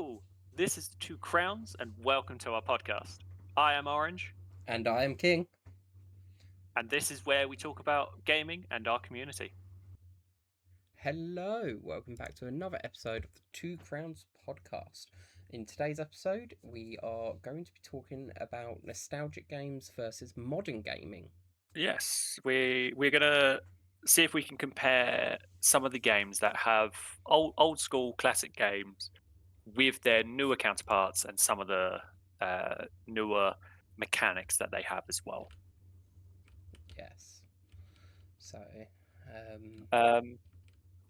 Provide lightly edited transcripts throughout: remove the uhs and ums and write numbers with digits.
Hello, this is the Two Crowns, and welcome to our podcast. I am Orange, And I am King. and this is where we talk about gaming and our community. Hello, welcome back to another episode of the Two Crowns podcast. In today's episode, we are going to be talking about nostalgic games versus modern gaming. Yes, we're gonna see if we can compare some of the games that have old school classic games with their newer counterparts and some of the newer mechanics that they have as well. Yes. So, But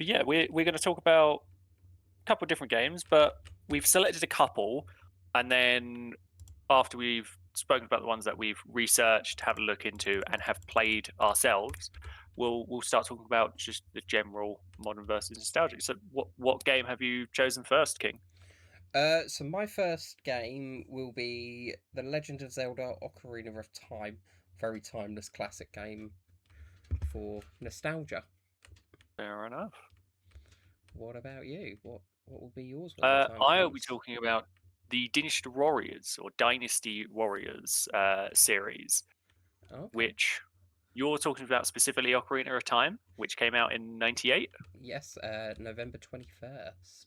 yeah, we're going to talk about a couple of different games, but we've selected a couple, and then after we've spoken about the ones that we've researched, have a look into, and have played ourselves, we'll start talking about just the general modern versus nostalgic. So, what game have you chosen first, King? so my first game will be The Legend of Zelda: Ocarina of Time. Very timeless classic game for nostalgia. Fair enough. What about you? What will be yours when the time I'll be comes? talking about the Dynasty Warriors or Dynasty Warriors series, Okay. which you're talking about specifically Ocarina of Time, which came out in '98. Yes, November 21st.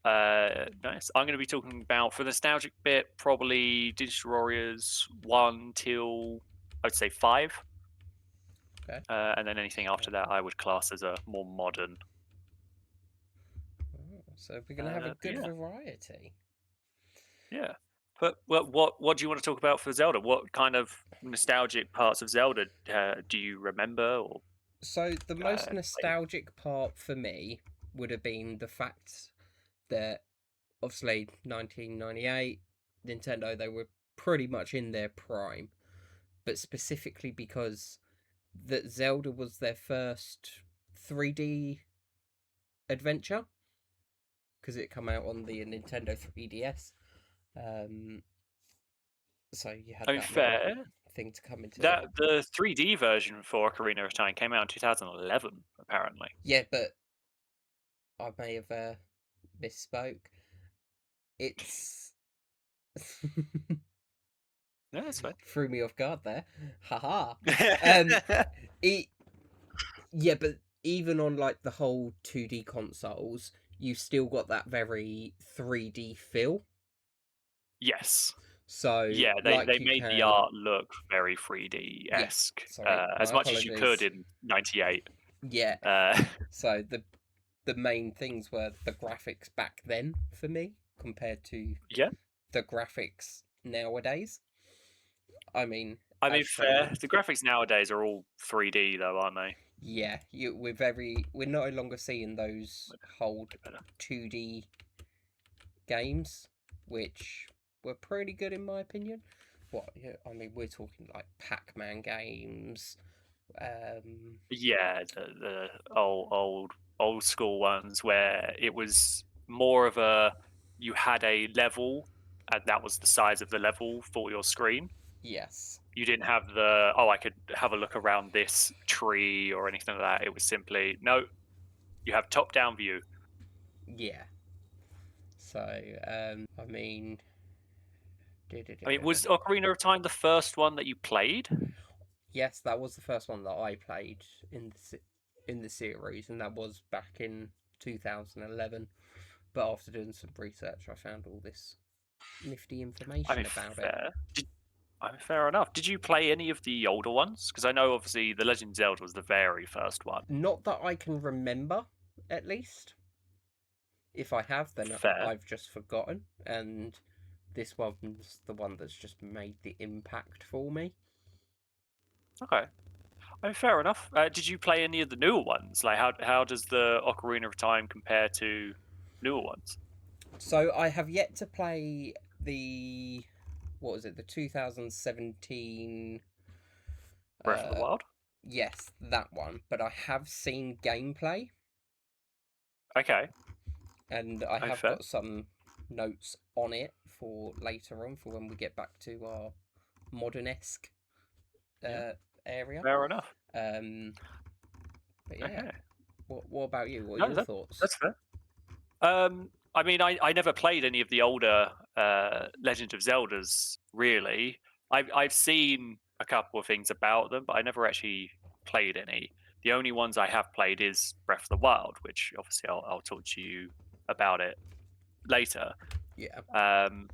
Nice. I'm going to be talking about, for the nostalgic bit, probably Digital Warriors 1 till, I'd say 5. Okay. And then anything after that I would class as a more modern. So we're going to have a good Yeah. variety. Yeah. But what do you want to talk about for Zelda? What kind of nostalgic parts of Zelda do you remember? Or So the most like, nostalgic part for me would have been the fact that obviously 1998 Nintendo, they were pretty much in their prime, but specifically because that Zelda was their first 3D adventure because it come out on the Nintendo 3DS. So you had that little fair. thing to come into. That the 3D version for Ocarina of Time came out in 2011, apparently. Yeah, but I may have misspoke. It's No, that's fine. threw me off guard there. Haha. Ha. It Yeah, but even on like the whole 2D consoles, you still got that very 3D feel. Yes. So Yeah, like they you made the can, art look very 3D-esque, sorry, as my much as you could apologies. in '98. Yeah. Uh, So the main things were the graphics back then for me compared to yeah, the graphics nowadays. I mean, I mean, as shown, fair. The graphics nowadays are all 3D though, aren't they? yeah, we're no longer seeing those whole 2D games, which were pretty good in my opinion. What, yeah, I mean, we're talking like Pac-Man games. Yeah, the old school ones where it was more of a, you had a level and that was the size of the level for your screen. Yes. You didn't have the, I could have a look around this tree or anything like that. It was simply, no, you have top down view. Yeah. So, I mean, I mean, was Ocarina of Time the first one that you played? yes, that was the first one that I played in the series, and that was back in 2011. But after doing some research, I found all this nifty I information mean, about it. fair. I mean, fair enough. Did you play any of the older ones? Because I know obviously the Legend of Zelda was the very first one. Not that I can remember, at least. If I have, then Fair. I've just forgotten, and this one's the one that's just made the impact for me. Okay. I mean, fair enough. Did you play any of the newer ones? Like, how does the Ocarina of Time compare to newer ones? So I have yet to play the, what was it, the 2017. Breath of the Wild? Yes, that one. But I have seen gameplay, Okay. and I have Fair. got some notes on it for later on, for when we get back to our modern-esque area. Fair enough. But yeah, Okay. what about you? What are No, your thoughts? that's fair. I mean, I never played any of the older Legend of Zeldas. Really, I've seen a couple of things about them, but I never actually played any. The only ones I have played is Breath of the Wild, which obviously I'll talk to you about it later. Yeah. Um,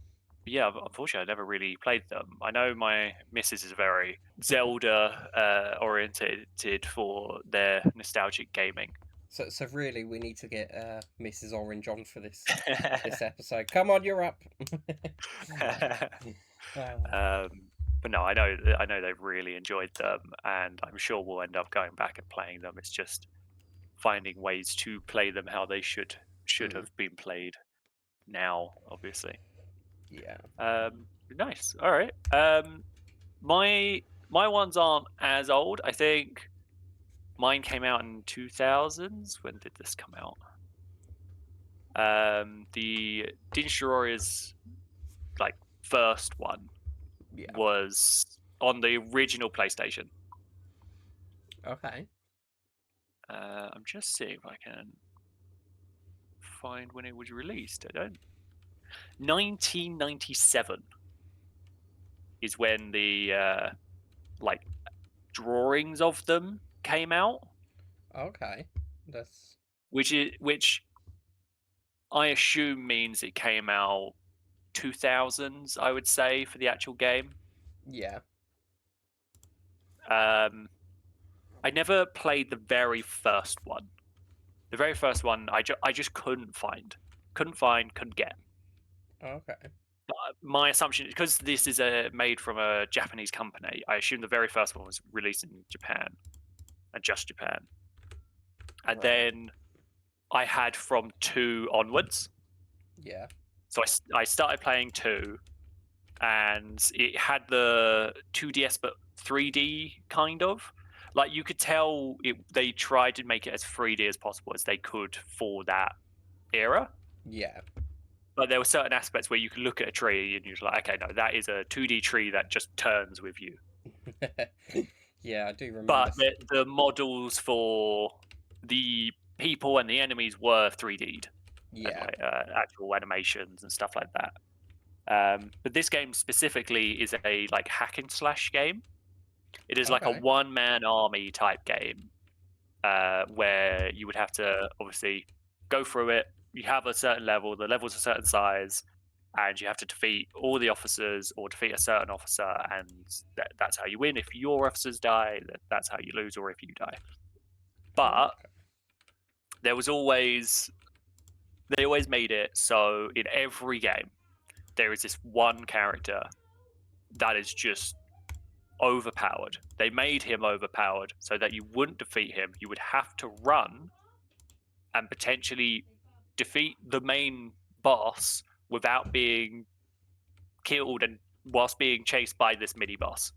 but yeah, unfortunately, I never really played them. I know my missus is very Zelda oriented for their nostalgic gaming. So really, we need to get Mrs. Orange on for this episode. Come on, you're up. Uh, um, but no, I know they've really enjoyed them, and I'm sure we'll end up going back and playing them. It's just finding ways to play them how they should mm, have been played now, obviously. yeah. Nice. All right. My my ones aren't as old. I think mine came out in 2000s. When did this come out? The Dynasty Warriors like first one Yeah. was on the original PlayStation. Okay. I'm just seeing if I can find when it was released. I don't. 1997 is when the like drawings of them came out, Okay. That's which I assume means it came out 2000s. I would say for the actual game. yeah. Um, I never played the very first one. The very first one, I just couldn't get. Okay. My assumption, because this is a made from a Japanese company, I assume the very first one was released in Japan and just Japan. And Right. then I had from two onwards. Yeah. So I started playing two, and it had the 2DS but 3D kind of. Like you could tell they tried to make it as 3D as possible as they could for that era. Yeah. But there were certain aspects where you could look at a tree and you're like, okay, no, that is a 2D tree that just turns with you. yeah. I do remember. But the models for the people and the enemies were 3D'd and Yeah. like actual animations and stuff like that. But this game specifically is a like hack and slash game. It is like a Okay. one man army type game where you would have to obviously go through it. You have a certain level, the level's a certain size, and you have to defeat all the officers or defeat a certain officer, and that's how you win. If your officers die, that's how you lose, or if you die. But Okay. there was always they always made it so in every game there is this one character that is just overpowered. They made him overpowered so that you wouldn't defeat him. You would have to run and potentially defeat the main boss without being killed and whilst being chased by this mini boss.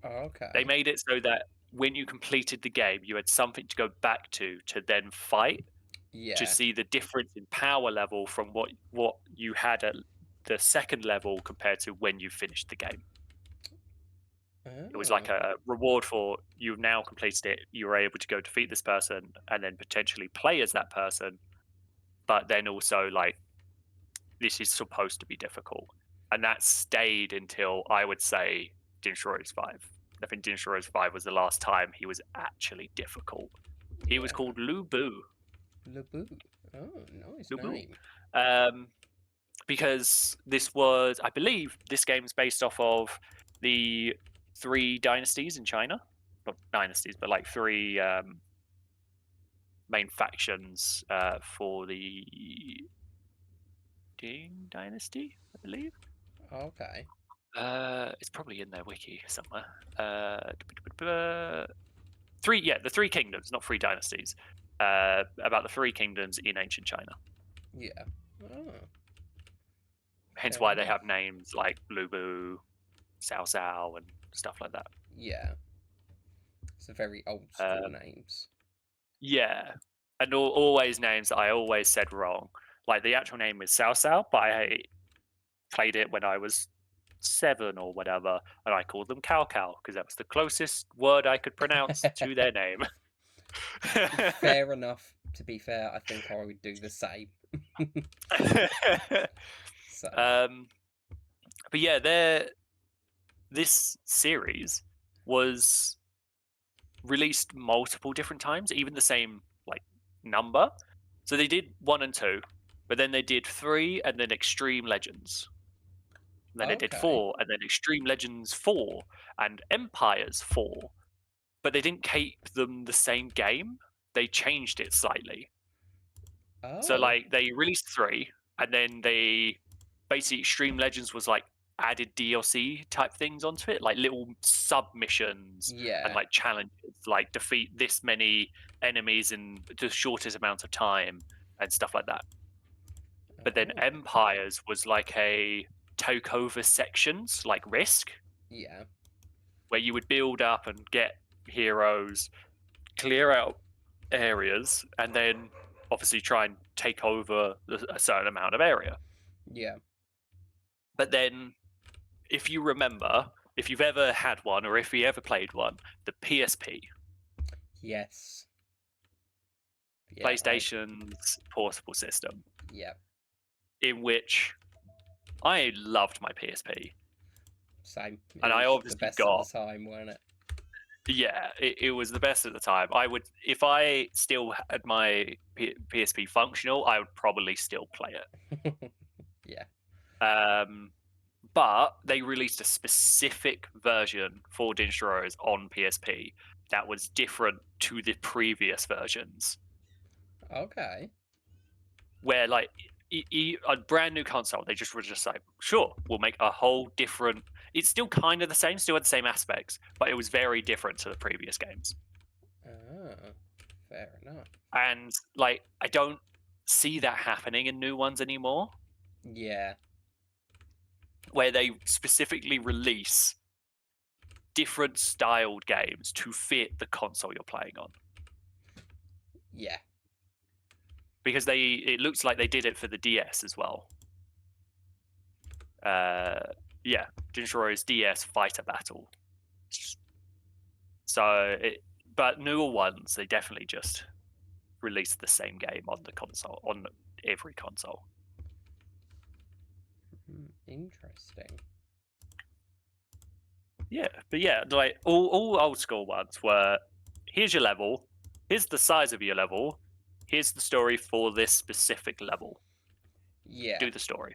They Okay. made it so that when you completed the game, you had something to go back to then fight to Yeah. see the difference in power level from what you had at the second level compared to when you finished the game. It was like Oh. a reward for you've now completed it. You were able to go defeat this person and then potentially play as that person, but then also like this is supposed to be difficult, and that stayed until I would say Dinshro's 5. I think Dinshro's 5 was the last time he was actually difficult. He was Yeah. called Lu Bu. Labu. Oh, nice Lu Bu. name. Um, because this was, I believe, this game is based off of the three dynasties in China. Not dynasties, but like three main factions for the Ding Dynasty, I believe. Okay. It's probably in their wiki somewhere. The three kingdoms, not three dynasties. About the three kingdoms in ancient China. Yeah. Oh, Hence fair why they enough. have names like Lubu, Cao Cao, and stuff like that. Yeah. It's a very old school Um, names. yeah, and always names that I always said wrong. Like the actual name is Cao Cao, but I played it when I was 7 or whatever, and I called them Cow Cow because that was the closest word I could pronounce to their name. Fair enough. to be fair, I think I would do the same. So, But yeah, this series was released multiple different times, even the same like number. So they did 1 and 2, but then they did 3 and then Extreme Legends. And then they did okay. 4 and then Extreme Legends 4 and Empires 4. But they didn't keep them the same game. They changed it slightly. So Oh, like they released 3 and then they basically Extreme Legends was like added DLC type things onto it, like little submissions and yeah. like challenges, like defeat this many enemies in the shortest amount of time and stuff like that. But then Oh, Empires was like a take over sections, like Risk, yeah. where you would build up and get heroes, clear out areas, and then obviously try and take over a certain amount of area. Yeah. But then, if you remember, if you've ever had one or if you ever played one, the PSP, Yes. Yeah, PlayStation's portable system, yeah. in which I loved my PSP. Same. It And I was the obviously best at the got, time, wasn't it? yeah, it was the best at the time. I would, if I still had my PSP functional, I would probably still play it. Yeah. But they released a specific version for Ninja Warriors on PSP that was different to the previous versions. Okay. Where like a brand new console, they just were just like, sure, we'll make a whole different. It's still kind of the same, still had the same aspects, but it was very different to the previous games. Oh, fair enough. And like, I don't see that happening in new ones anymore, Yeah. where they specifically release different styled games to fit the console you're playing on. Yeah. Because it looks like they did it for the DS as well. Yeah, Ninja Warriors DS Fighter Battle. So, but newer ones, they definitely just release the same game on the console, on every console. Interesting. Yeah, but yeah, like all old school ones were, here's your level, here's the size of your level, here's the story for this specific level. Yeah. Do the story.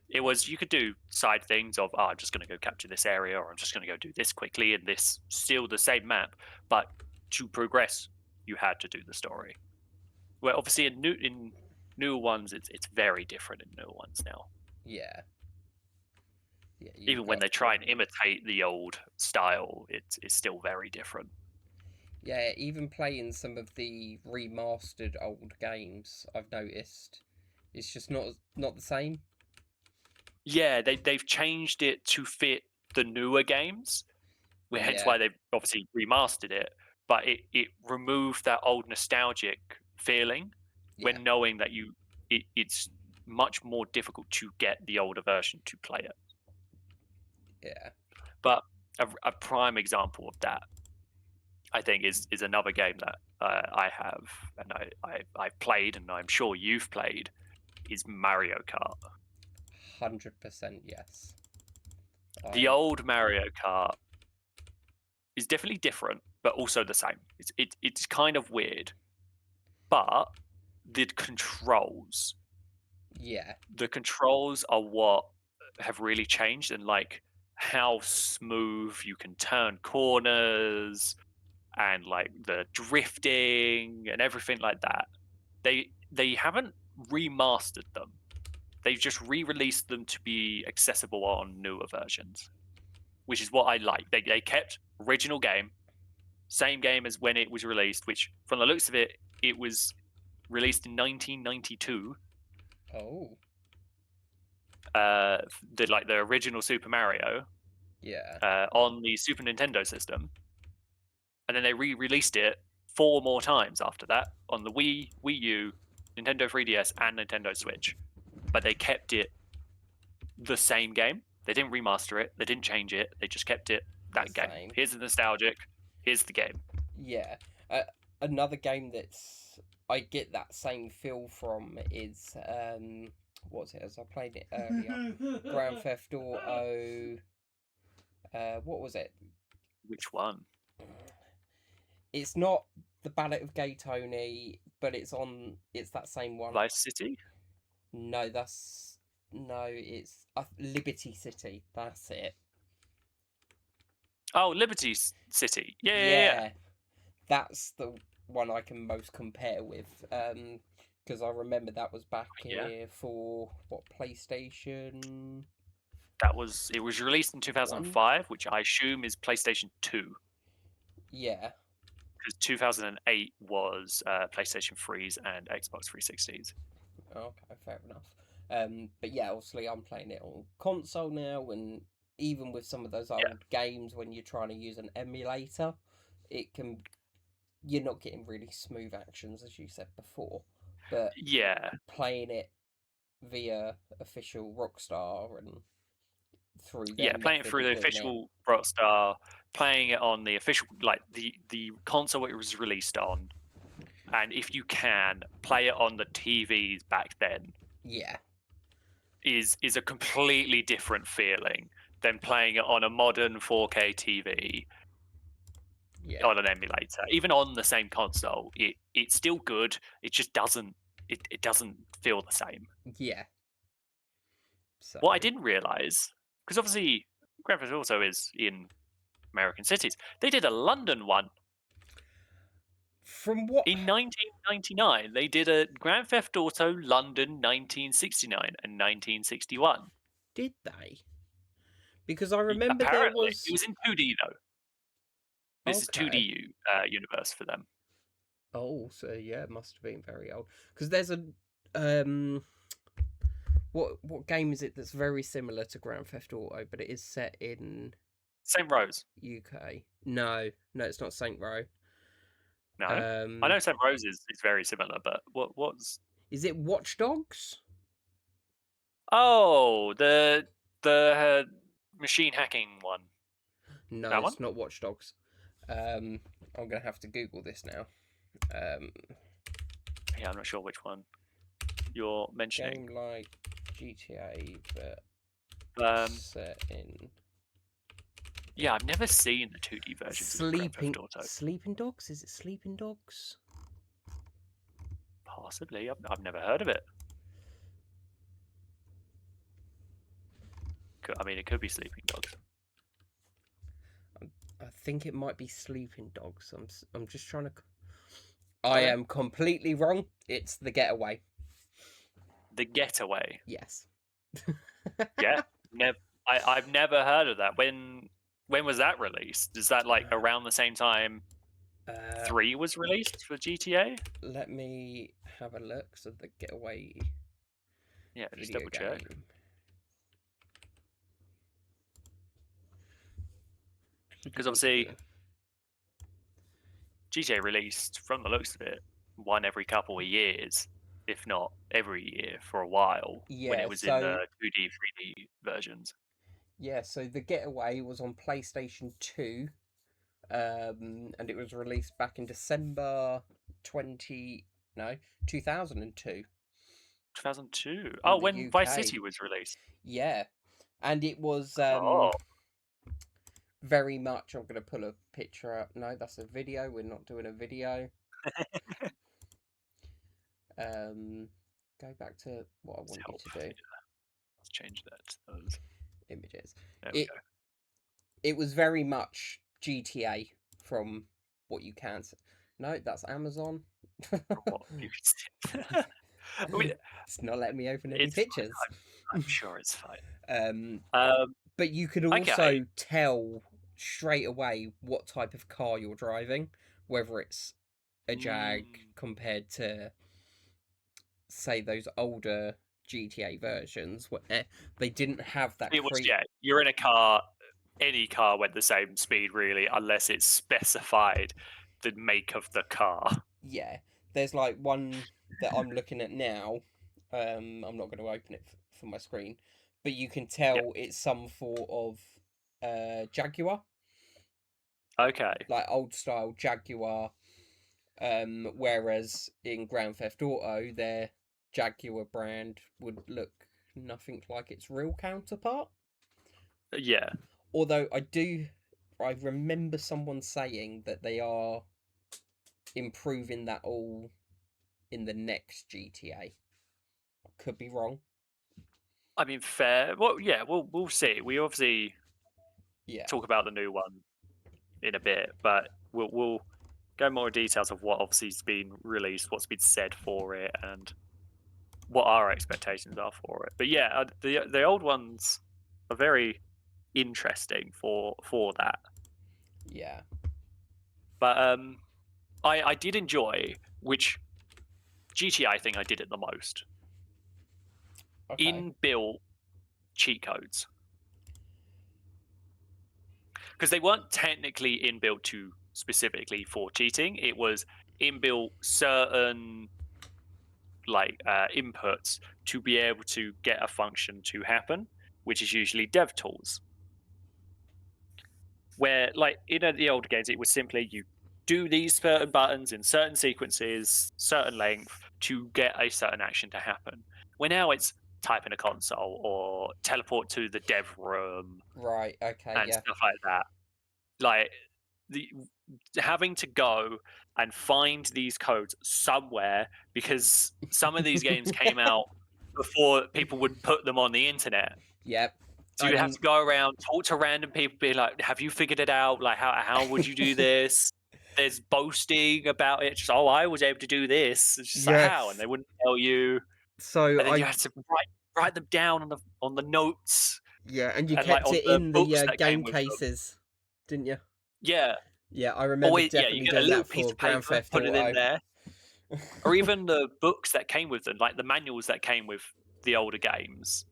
It was, you could do side things of, I'm just going to go capture this area, or I'm just going to go do this quickly, and this still the same map, but to progress, you had to do the story. Well, obviously in newer ones, it's very different in newer ones now. Yeah. Yeah. You've Even when got. they try and imitate the old style, it's still very different. Yeah. Even playing some of the remastered old games, I've noticed it's just not the same. Yeah, they've changed it to fit the newer games, hence Yeah. why they've obviously remastered it. But it removed that old nostalgic feeling Yeah. when knowing that it's much more difficult to get the older version to play it. Yeah. But a prime example of that, I think, is another game that I have and I've played, and I'm sure you've played, is Mario Kart. 100% yes. The I. old Mario Kart is definitely different, but also the same. It's kind of weird, but the controls, Yeah. the controls are what have really changed, and like how smooth you can turn corners and like the drifting and everything like that. They haven't remastered them. They've just re-released them to be accessible on newer versions, which is what I like. They kept original game, same game as when it was released, which from the looks of it, it was released in 1992. Oh. The original Super Mario Yeah. on the Super Nintendo system, and then they re-released it 4 more times after that on the Wii, Wii U, Nintendo 3DS, and Nintendo Switch. But they kept it the same game. They didn't remaster it. They didn't change it. They just kept it The that game. same. Here's the nostalgic. Here's the game. Yeah. another game that's I get that same feel from is what's it? As I played it earlier, Grand Theft Auto. What was it? Which one? It's not the Ballad of Gay Tony, but it's on. It's that same one. Vice City? No, it's Liberty City. That's it. Oh, Liberty City. Yeah, yeah, yeah. Yeah, that's the one I can most compare with. Because I remember that was back Yeah. here for what, PlayStation It was released in One? 2005, which I assume is PlayStation 2, Yeah. because 2008 was PlayStation 3s and Xbox 360s. Okay, fair enough. But yeah, obviously I'm playing it on console now, and even with some of those Yeah. old games, when you're trying to use an emulator, it can you're not getting really smooth actions as you said before. But Yeah. playing it via official Rockstar and through their Yeah, playing it method through of the doing it, official Rockstar, playing it on the official, like the console it was released on, and if you can play it on the TVs back then, yeah, is a completely different feeling than playing it on a modern 4K TV yeah, on an emulator. Even on the same console, it's still good. It just doesn't it doesn't feel the same. yeah. So What I didn't realize, because obviously Grand Theft Auto is in American cities, they did a London one. from what In 1999, they did a Grand Theft Auto London 1969 and 1961. did they? Because I remember there Apparently, it was was in 2D though. This is okay. 2D universe for them. Oh, so yeah, it must have been very old. Because there's a um, what game is it that's very similar to Grand Theft Auto, but it is set in Same rows. UK? No, no, it's not Saint Row. No, I Um, know Same Rows is very similar, but what's is it Watch Dogs? oh the machine hacking one? No, That one? it's not Watch Dogs. I'm gonna have to Google this now. Um, Yeah, I'm not sure which one you're mentioning. game like GTA, but Um, set in yeah, I've never seen the 2D versions of Grand Theft Auto. Sleeping Dogs. Is it Sleeping Dogs? Possibly, I've never heard of it. I mean, it could be Sleeping Dogs. I think it might be Sleeping Dogs. I'm just trying to. I Okay. am completely wrong. It's The Getaway. The Getaway. Yes. Yeah, I've never heard of that. When was that released? Is that like around the same time 3 was released for GTA? Let me have a look. So The Getaway Yeah, just video double check. game. Because obviously GTA released, from the looks of it, one every couple of years, if not every year for a while, when Yeah, it was in so the 2D, 3D versions. The Getaway was on PlayStation 2, and it was released back in December 20 no 2002 2002. in Oh, the when Vice UK. City was released. Yeah, and it was Oh, very much. I'm gonna pull a picture up. No, that's a video. We're not doing a video. Go back to what I let's want you help. to do. Let's change that to those. Images. There we It go. it was very much GTA from what you can see. No, that's Amazon. What you can see. It's not letting me open any It's fine. pictures. I'm sure it's fine. Um, Um, but you could okay. also tell straight away what type of car you're driving, whether it's a Jag Mm, compared to, say, those older GTA versions where they didn't have that it was, creep. yeah, you're in a car, any car went the same speed, really, unless it's specified the make of the car. Yeah, there's like one that I'm looking at now. I'm not going to open it for my screen, but you can Yeah. tell it's some form of Jaguar, Okay. like old style Jaguar. Whereas in Grand Theft Auto, their Jaguar brand would look nothing like its real counterpart. Yeah. Although I remember someone saying that they are improving that all in the next GTA. I could be wrong. I mean, fair. Well, yeah, we'll see. We obviously Yeah, talk about the new one in a bit, but we'll go more details of what obviously has been released, what's been said for it, and what our expectations are for it. But yeah, the old ones are very interesting for that. yeah, But I did enjoy which GTA thing I did it the most. okay, Inbuilt cheat codes, because they weren't technically inbuilt to specifically for cheating. It was inbuilt certain like inputs to be able to get a function to happen, which is usually dev tools. Where like in the old games, it was simply you do these certain buttons in certain sequences, certain length to get a certain action to happen. Where now it's type in a console or teleport to the dev room right, okay, and yeah, stuff like that. Like the having to go and find these codes somewhere, because some of these games came out before people would put them on the internet. yep, So you have and to go around, talk to random people, be like, "Have you figured it out? Like, how would you do this?" There's boasting about it. Just, "Oh, I was able to do this." It's just like, "How?" And yes. they wouldn't tell you. So And then you had to write them down on the notes yeah, and you and like kept on it the in the books that came game with them. cases, didn't you? Yeah. Yeah, I remember Always, yeah. You definitely get a doing little that piece for of Grand paper, Theft put it in Auto. there, or even the books that came with them, like the manuals that came with the older games.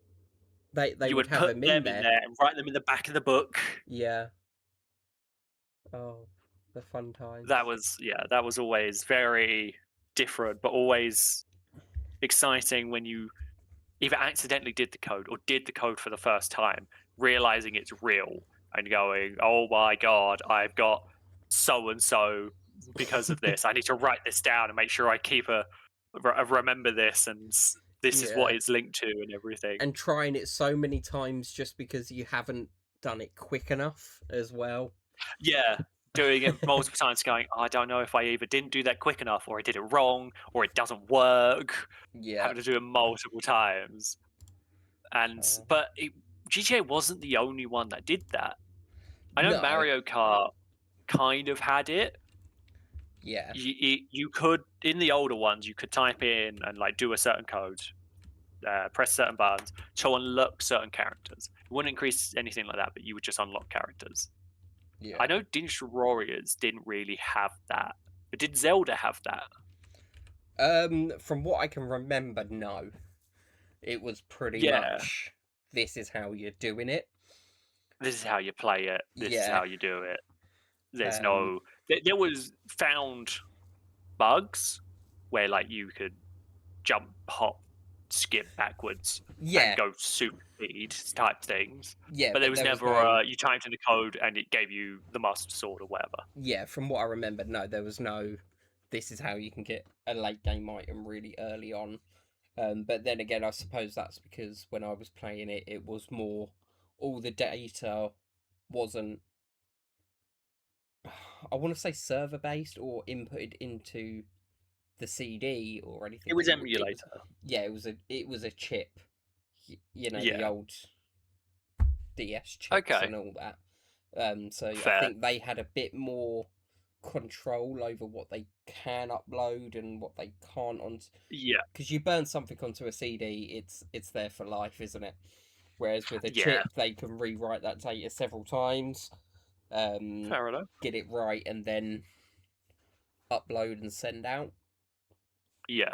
They You would would have put them in them in there. there and write them in the back of the book. Yeah. Oh, the fun times. That was always very different, but always exciting when you either accidentally did the code or did the code for the first time, realizing it's real and going, "Oh my god, I've got so and so because of this. I need to write this down and make sure I keep remember this, and this is what Yeah. it's linked to and everything." And trying it so many times just because you haven't done it quick enough as well. Yeah, doing it multiple times, going, "Oh, I don't know if I either didn't do that quick enough, or I did it wrong, or it doesn't work." Yeah. Having to do it multiple times, Uh, but GTA wasn't the only one that did that. I know no. Mario Kart kind of had it. Yeah. You could, in the older ones, you could type in and like do a certain code, press certain buttons to unlock certain characters. It wouldn't increase anything like that, but you would just unlock characters. Yeah. I know Digital Warriors didn't really have that, but did Zelda have that? From what I can remember, no. It was pretty Yeah, much this is how you're doing it. this is how you play it. This is Yeah. how you do it. There's Um no. There was found bugs where like you could jump, hop, skip backwards, and yeah. go super speed type things. Yeah, But there but was there was never no you typed in the code and it gave you the master sword or whatever. yeah, from what I remember, no, there was no this is how you can get a late game item really early on. But then again, I suppose that's because when I was playing it, it was more all the data wasn't, I want to say server based or inputted into the CD or It anything. was It was emulator. yeah, it was a chip, you know, the Yeah. old DS chips Okay. and all that. So I Fair. think they had a bit more control over what they can upload and what they can't on, Yeah. because you burn something onto a CD, it's there for life, isn't it? Whereas with a Yeah. chip, they can rewrite that data several times, um, Fair enough. get it right, and then upload and send out. Yeah.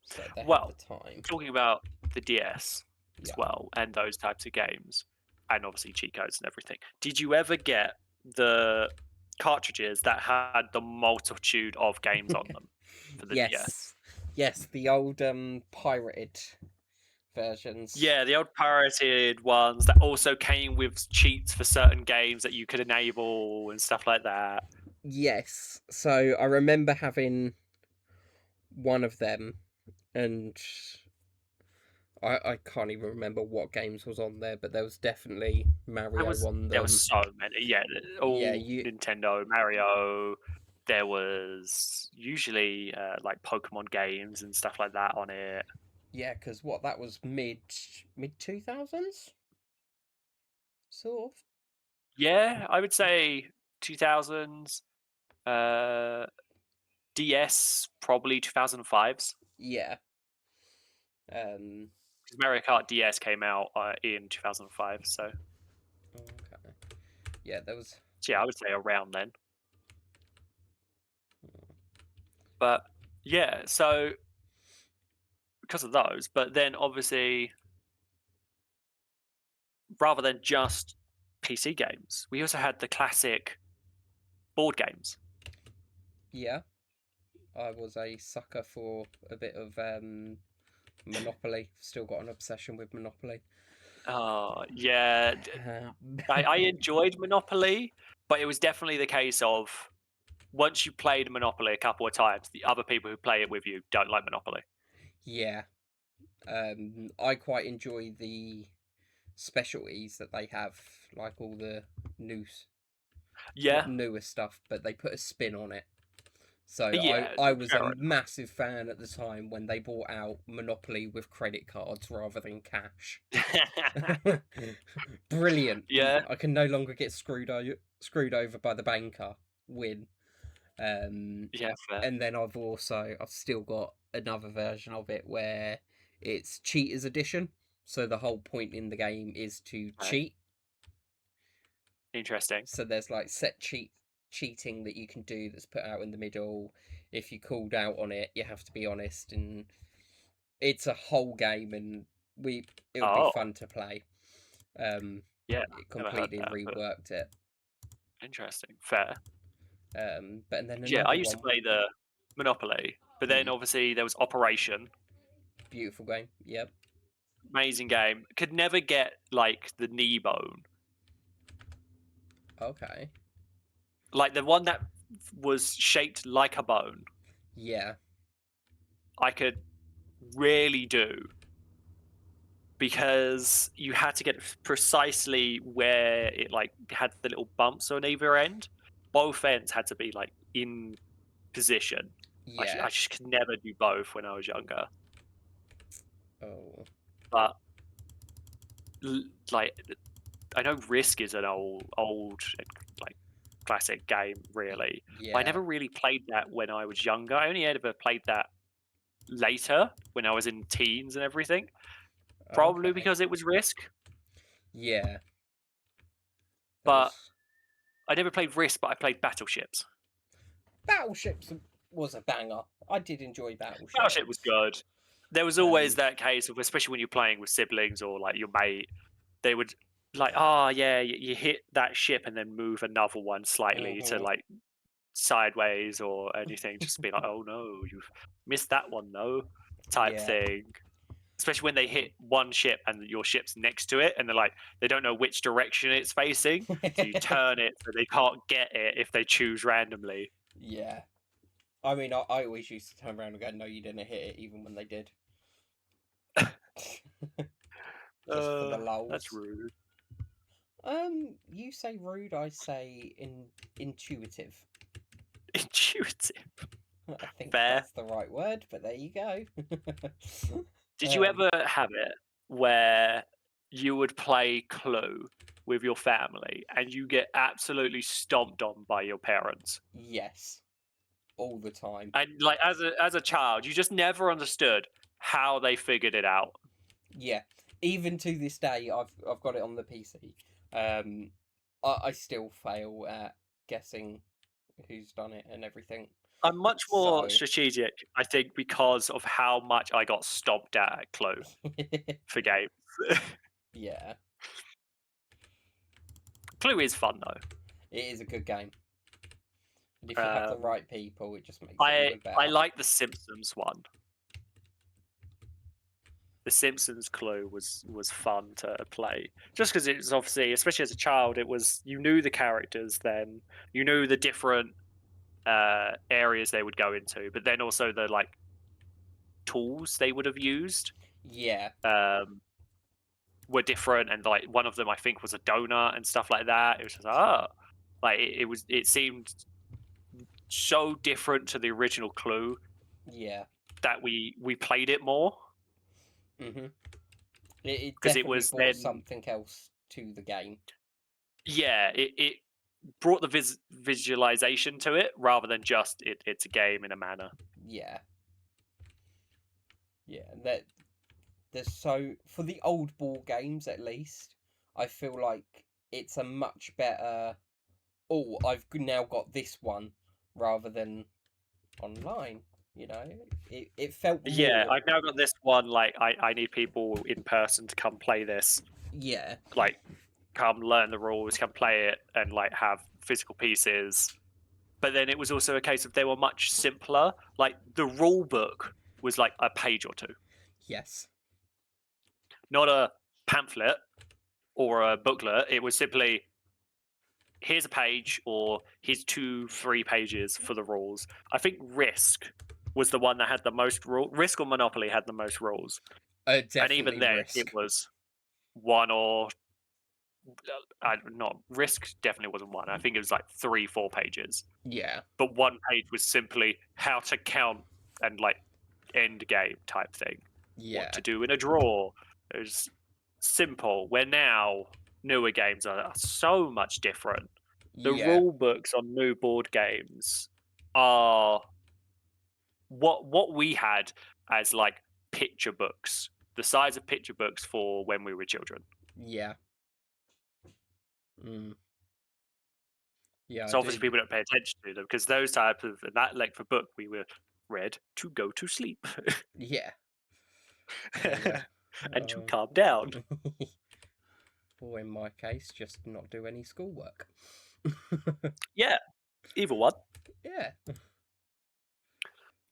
So they had the Well, time. talking about the DS as Yeah. well and those types of games, and obviously cheat codes and everything. Did you ever get the cartridges that had the multitude of games on them for the DS? Yes, yes, the old pirated versions. Yeah, the old pirated ones that also came with cheats for certain games that you could enable and stuff like that. Yes. So I remember having one of them, and I can't even remember what games was on there, but there was definitely Mario on There was them. so many. Yeah, Yeah, all Nintendo, Mario. There was usually like Pokemon games and stuff like that on it. yeah, because what that was mid 2000s, sort of. Yeah, I would say 2000s. Uh, DS probably 2005s. Yeah. Um. Because Mario Kart DS came out in 2005. Okay. Yeah, there was. So yeah, I would say around then. But yeah, so because of those, but then obviously rather than just PC games, we also had the classic board games. Yeah, I was a sucker for a bit of Monopoly. Still got an obsession with Monopoly. Yeah, I enjoyed Monopoly, but it was definitely the case of once you played Monopoly a couple of times, the other people who play it with you don't like Monopoly. Yeah. I quite enjoy the specialties that they have, like all the new, not Yeah, newer stuff, but they put a spin on it. So yeah, I was a fair massive fan at the time when they brought out Monopoly with credit cards rather than cash. enough. Brilliant. Yeah, I can no longer get screwed over by the banker. Win. Um, yeah, fair. and then I've still got another version of it where it's cheaters edition. So the whole point in the game is to Right. cheat. Interesting. So there's like set cheating that you can do that's put out in the middle. If you called out on it, you have to be honest, and it's a whole game, and we it would be Oh, fun to play. yeah, It never heard completely that, but reworked it. interesting. Fair. But and then Yeah, I another used to one, play the Monopoly, but then mm, obviously there was Operation. beautiful game. Yep. Amazing game. Could never get like the knee bone. Okay. Like the one that was shaped like a bone, Yeah. I could really do because you had to get precisely where it like had the little bumps on either end. Both ends had to be like in position. Yeah. I just could never do both when I was younger. Oh. But like I know Risk is an old like classic game, really. But I Yeah. never really played that when I was younger. I only ever played that later when I was in teens and everything. Probably Okay. because it was Risk. Yeah. There But was I never played Risk, but I played Battleships. Battleships was a banger. I did enjoy Battleship was Battleships. good. There was always Um. that case of, especially when you're playing with siblings or like your mate, they would like, oh yeah, you hit that ship and then move another one slightly to Mhm. like sideways or anything, just be like, oh no, you've missed that one though, type Yeah. thing. Especially when they hit one ship and your ship's next to it, and they're like, they don't know which direction it's facing, so you turn it so they can't get it if they choose randomly. Yeah. I mean, I always used to turn around and go, "No, you didn't hit it," even when they did. Just for the That's lulz. rude. You say rude, I say intuitive. Intuitive. I think Fair. that's the right word, but there you go. Did you um, ever have it where you would play Clue with your family and you get absolutely stomped on by your parents? yes, all the time. And like as a child, you just never understood how they figured it out. Yeah, even to this day, I've got it on the PC. Um, I still fail at guessing who's done it and everything. I'm much more So strategic, I think, because of how much I got stomped at Clue for games. yeah, Clue is fun though. it is a good game. And if you have the right people, it just makes it I even I better. like the Simpsons one. The Simpsons Clue was fun to play, just because it was obviously, especially as a child, it was you knew the characters then, you knew the different. areas they would go into, but then also the like tools they would have used Yeah. were different, and like one of them I think was a donut and stuff like that. It was just like it seemed so different to the original Clue Yeah. that we played it more Mhm. It because it definitely was brought then something else to the game. yeah it brought the visualization to it rather than just it's a game in a manner. Yeah. Yeah. That there's so for the old ball games at least, I feel like it's a much better. Oh, I've now got this one rather than online. You know, it felt Yeah, more. I've now got this one. Like, I need people in person to come play this. Yeah. Like, come learn the rules, come play it, and like have physical pieces. But then it was also a case of they were much simpler. Like the rule book was like a page or two, Yes. not a pamphlet or a booklet. It was simply here's a page or here's 2-3 pages for the rules. I think Risk was the one that had the most rule. Risk or Monopoly had the most rules, and even Definitely then it Risk. was one or not Risk definitely wasn't one. I think it was like 3-4 pages, Yeah. but one page was simply how to count and like end game type thing, what Yeah. to do in a draw. It was simple. Where now newer games are so much different. The Yeah. rule books on new board games are what we had as like picture books, the size of picture books for when we were children. Yeah. Mm. Yeah, I So obviously do. people don't pay attention to them because those type of that length of book we were read to go to sleep Yeah. And and to uh, calm down. or in my case, just not do any schoolwork. Yeah, either one. Yeah.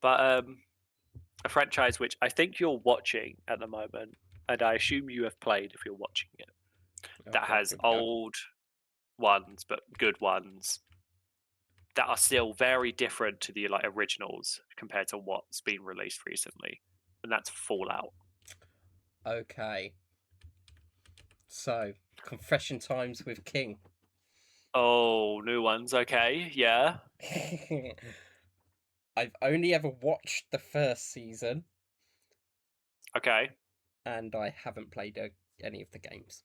But a franchise which I think you're watching at the moment, and I assume you have played if you're watching it, that Okay, has here we go. old ones but good ones that are still very different to the like originals compared to what's been released recently, and that's Fallout. Okay. So, confession times with King. Oh, new ones. Okay, yeah, I've only ever watched the first season, okay. and I haven't played any of the games.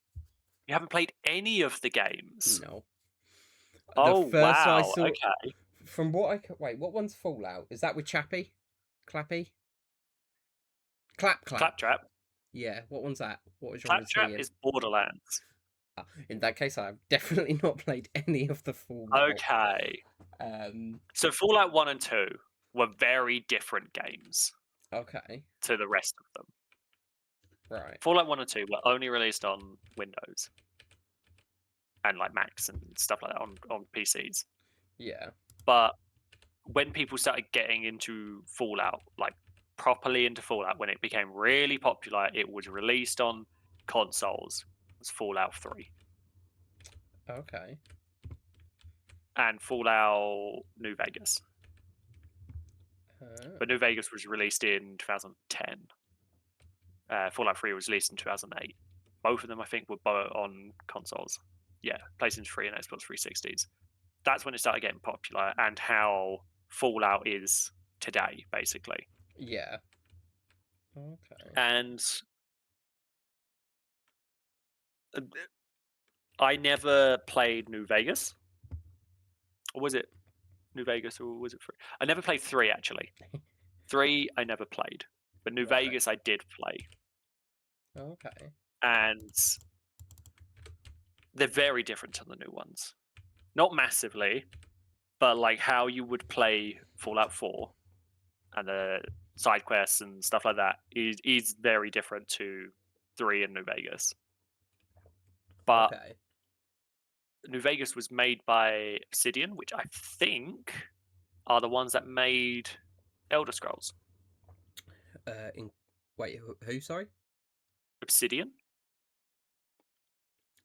You haven't played any of the games. No. The Oh first I wow. saw, Okay. from what wait, what one's Fallout? Is that with Chappie? Clappy? Clap Clap. Claptrap. Yeah, what one's that? What genre is he Claptrap in? is Borderlands. In that case, I've definitely not played any of the Fallout. Okay. Um, So Fallout 1 and 2 were very different games okay, to the rest of them. right, Fallout 1 and 2 were only released on Windows and like Macs and stuff like that on PCs. yeah, But when people started getting into Fallout, like properly into Fallout, when it became really popular, it was released on consoles. It was Fallout 3 okay, and Fallout New Vegas. uh, But New Vegas was released in 2010. Fallout 3 was released in 2008. Both of them, I think, were on consoles. Yeah, PlayStation 3 and Xbox 360s. That's when it started getting popular, and how Fallout is today, basically. yeah, okay. And I never played New Vegas. Or was it New Vegas or was it 3? I never played 3, actually. 3, I never played. But New Right, Vegas, I did play. okay, And they're very different to the new ones. Not massively, but like how you would play Fallout 4 and the side quests and stuff like that is very different to 3 and New Vegas. But okay. New Vegas was made by Obsidian, which I think are the ones that made Elder Scrolls. In wait, who? Sorry. Obsidian,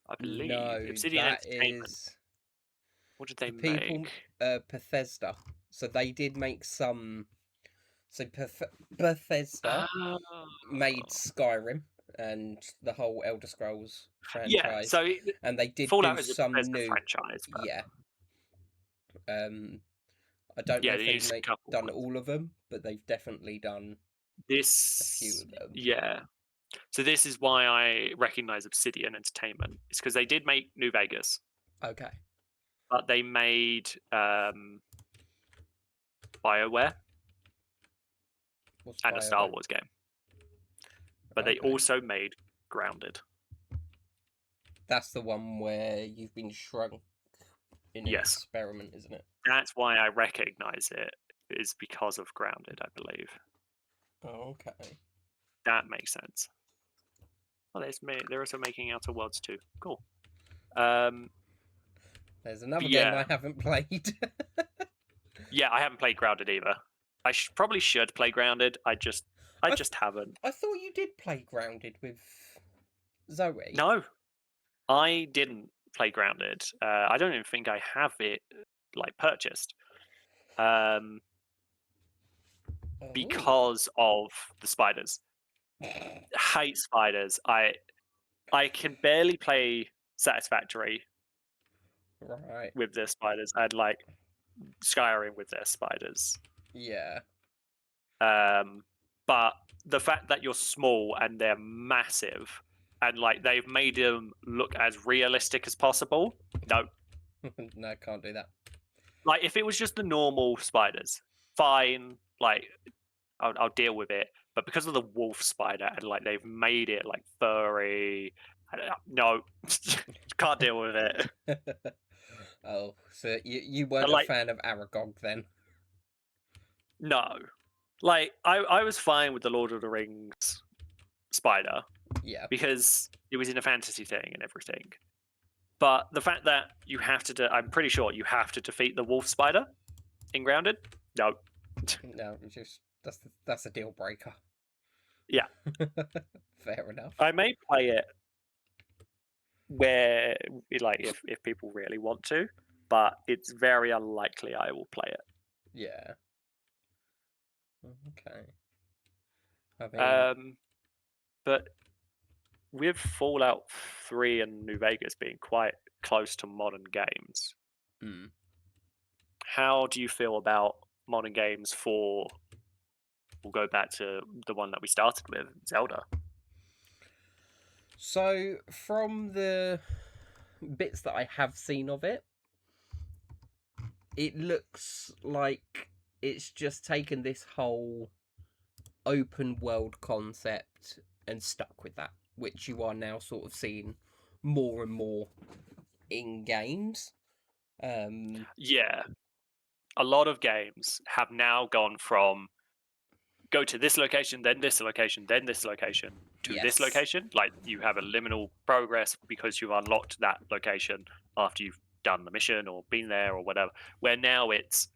I believe. No, Obsidian that Entertainment. is What did they the people. make? Bethesda. So they did make some. So Bethesda Oh. made Skyrim and the whole Elder Scrolls Yeah, franchise, so and they did do Fallout is a some Bethesda new. franchise, but Yeah. I don't know yeah, if the they've next couple done ones. all of them, but they've definitely done a few This, of them. yeah. So this is why I recognize Obsidian Entertainment. It's because they did make New Vegas, Okay. but they made BioWare What's and a Star BioWare? Wars game. But they Okay. also made Grounded. That's the one where you've been shrunk in an Yes, experiment, isn't it? that's why I recognize it, is because of Grounded, I believe. Oh, okay. That makes sense. Oh, they're also making Outer Worlds too. Cool. There's another game yeah, I haven't played. yeah, I haven't played Grounded either. I probably should play Grounded. I just haven't. I thought you did play Grounded with Zoe. No, I didn't play Grounded. I don't even think I have it like purchased. Oh. Because of the spiders. Hate spiders. I can barely play Satisfactory Right. with their spiders and like Skyrim with their spiders. Yeah. But the fact that you're small and they're massive and like they've made them look as realistic as possible. No. No, can't do that. Like if it was just the normal spiders, fine, like I'll deal with it. But because of the wolf spider and like they've made it like furry, no, can't deal with it. Oh, so you weren't And a like fan of Aragog then? no, like I was fine with the Lord of the Rings spider Yeah. because it was in a fantasy thing and everything. But the fact that you have to, I'm pretty sure you have to defeat the wolf spider in Grounded. No. No, just that's a deal breaker. Yeah. Fair enough. I may play it where, like, if people really want to, but it's very unlikely I will play it. Yeah. Okay. I mean, But with Fallout 3 and New Vegas being quite close to modern games, mm. how do you feel about modern games for? We'll go back to the one that we started with, Zelda. So from the bits that I have seen of it, it looks like it's just taken this whole open world concept and stuck with that, which you are now sort of seeing more and more in games. Yeah, a lot of games have now gone from go to this location, then this location, then this location to this Yes. location. Like you have a liminal progress because you've unlocked that location after you've done the mission or been there or whatever. Where now it's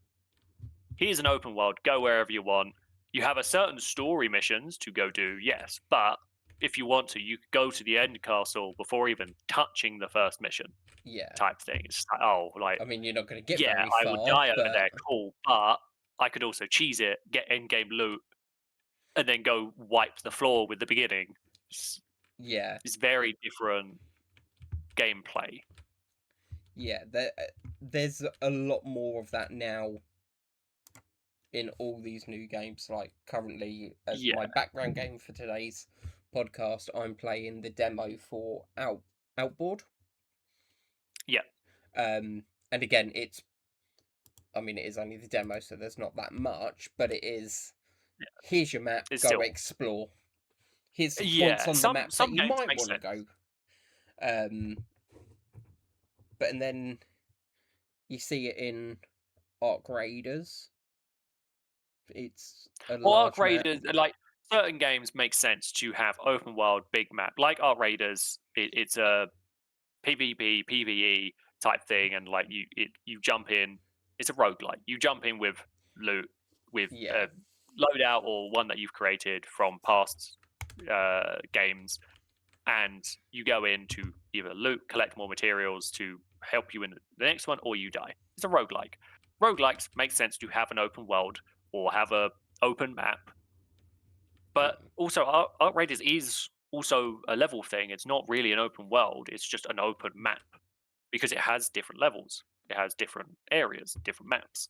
here's an open world, go wherever you want. You have a certain story missions to go do, yes, but if you want to, you could go to the end castle before even touching the first mission. Yeah. Type thing. It's like, oh, like I mean, you're not going to get yeah, very I would far, die over but there, cool, but I could also cheese it, get end game loot, and then go wipe the floor with the beginning. yeah, It's very different gameplay. yeah. There's a lot more of that now in all these new games. Like currently, as Yeah, my background game for today's podcast, I'm playing the demo for Outboard. yeah, And again, I mean, it is only the demo, so there's not that much, but it is. yeah. Here's your map. It's Go still explore. Here's some points yeah. on the map that Some you games might make want to sense. go. And then you see it in Arc Raiders. It's a Well, Arc large map. Raiders, like certain games, make sense to have open world, big map. Like Arc Raiders, it's a PvP, PvE type thing, and like you jump in. It's a roguelike. You jump in with loot, with Yeah, loadout or one that you've created from past games, and you go in to either loot, collect more materials to help you in the next one, or you die. It's a roguelike. roguelikes make sense to have an open world or have a open map. But Mm. also, Arc Raiders is also a level thing. It's not really an open world. It's just an open map because it has different levels. It has different areas, different maps.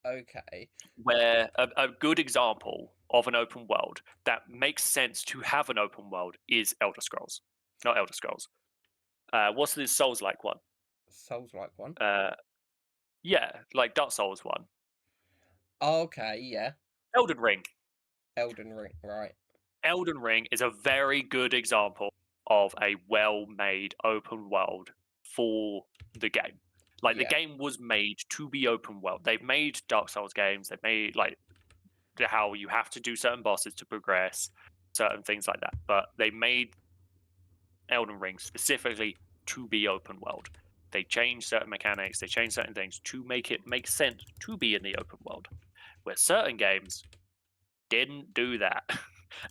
Okay. Where a good example of an open world that makes sense to have an open world is Elder Scrolls. Not Elder Scrolls. What's the Souls-like one? Souls-like one. Yeah, like Dark Souls one. Okay, yeah. Elden Ring. Elden Ring, right. Elden Ring is a very good example of a well-made open world for the game. Like the Yeah. game was made to be open world. They've made Dark Souls games. They've made like how you have to do certain bosses to progress, certain things like that. But they made Elden Ring specifically to be open world. They changed certain mechanics. They changed certain things to make it make sense to be in the open world. Where certain games didn't do that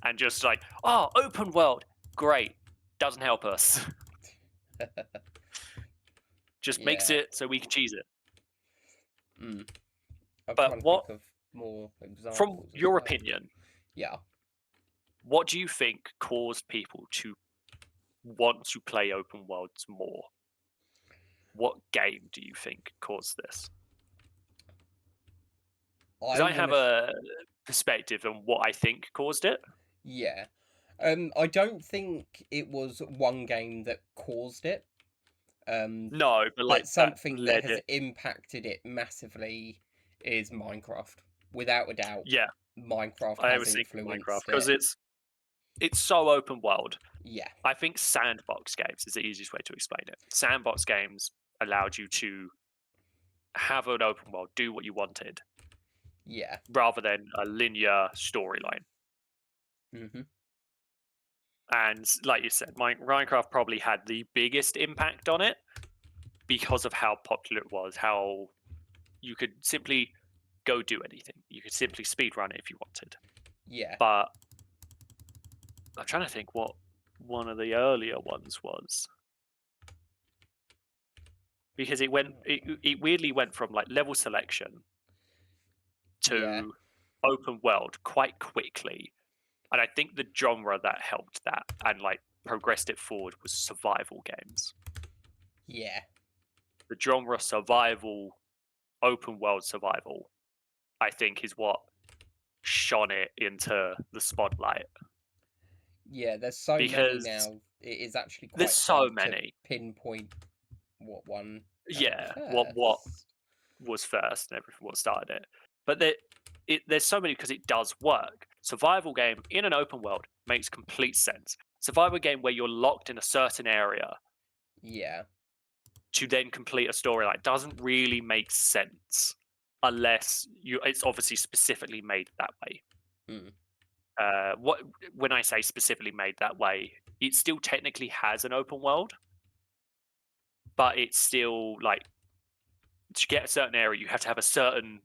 and just like, oh, open world, great, doesn't help us. Just makes Yeah. it so we can cheese it. Mm. I'm But trying to what, think of more from examples as your well. opinion, Yeah. what do you think caused people to want to play open worlds more? What game do you think caused this? Because I I want have to. a perspective on what I think caused it. Yeah. I don't think it was one game that caused it. No, but like But that something that led has it. impacted it massively is Minecraft. Without a doubt, Yeah, Minecraft I has was thinking Minecraft influenced because it. it's so open world. Yeah. I think sandbox games is the easiest way to explain it. Sandbox games allowed you to have an open world, do what you wanted, Yeah. rather than a linear storyline. Hmm. And like you said, Minecraft probably had the biggest impact on it because of how popular it was, how you could simply go do anything. You could simply speedrun it if you wanted. Yeah. But I'm trying to think what one of the earlier ones was. Because it weirdly went from like level selection Yeah. to open world quite quickly. And I think the genre that helped that and like progressed it forward was survival games. Yeah. The genre survival, open world survival, I think is what shone it into the spotlight. Yeah. There's so many Because now. It is actually there's quite so hard to many. pinpoint what one came Yeah, what first. was first and everything what started it. But there's so many because it does work. Survival game in an open world makes complete sense. Survival game where you're locked in a certain area Yeah. to then complete a storyline doesn't really make sense unless it's obviously specifically made that way. Mm. What when I say specifically made that way, it still technically has an open world, but it's still like to get a certain area, you have to have a certain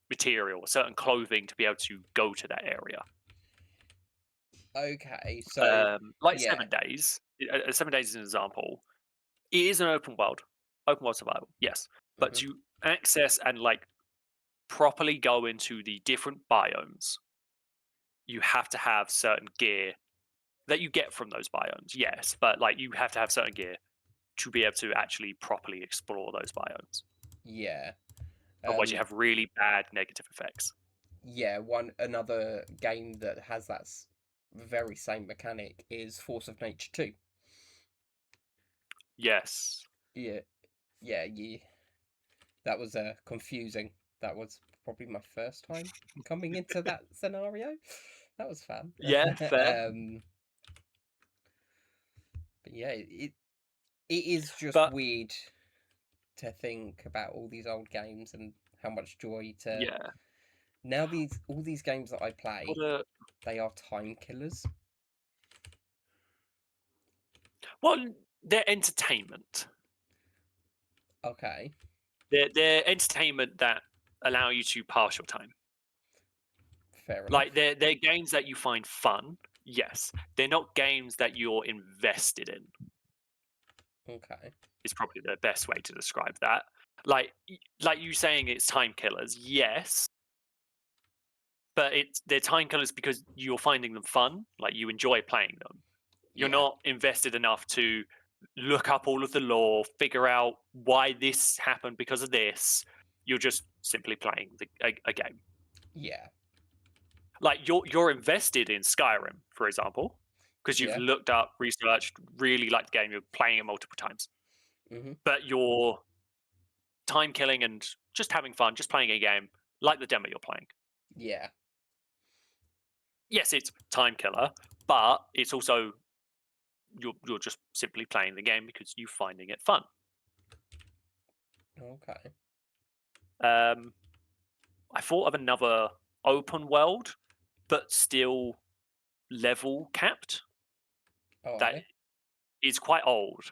material, a certain clothing to be able to go to that area. Okay. So, Like yeah. 7 Days. 7 Days is an example. It is an open world survival, yes, but Hmm. to access and like properly go into the different biomes, you have to have certain gear that you get from those biomes, yes, but like you have to have certain gear to be able to actually properly explore those biomes. Yeah. Otherwise, you Um. have really bad negative effects. Yeah. Another game that has that very same mechanic is Force of Nature 2. Yes. Yeah. Yeah. Yeah. That was confusing. That was probably my first time coming into that scenario. That was fun. Yeah, fair. But yeah, it is just But weird to think about all these old games and how much joy to yeah, now these all these games that I what play, a they are time killers. what they're entertainment. Okay, They're entertainment that allow you to pass your time. fair Like enough. they're games that you find fun. Yes, they're not games that you're invested in. Okay. Is probably the best way to describe that. Like you saying it's time killers, yes, but they're time killers because you're finding them fun, like you enjoy playing them. You're Yeah. not invested enough to look up all of the lore, figure out why this happened because of this. You're just simply playing a game. Yeah. Like you're invested in Skyrim, for example, because you've Yeah. looked up, researched, really liked the game, you're playing it multiple times. Mhm. But you're time killing and just having fun, just playing a game like the demo you're playing. Yeah. Yes, it's time killer, but it's also you're just simply playing the game because you're finding it fun. Okay. Um, I thought of another open world, but still level capped. That Alright. is quite old,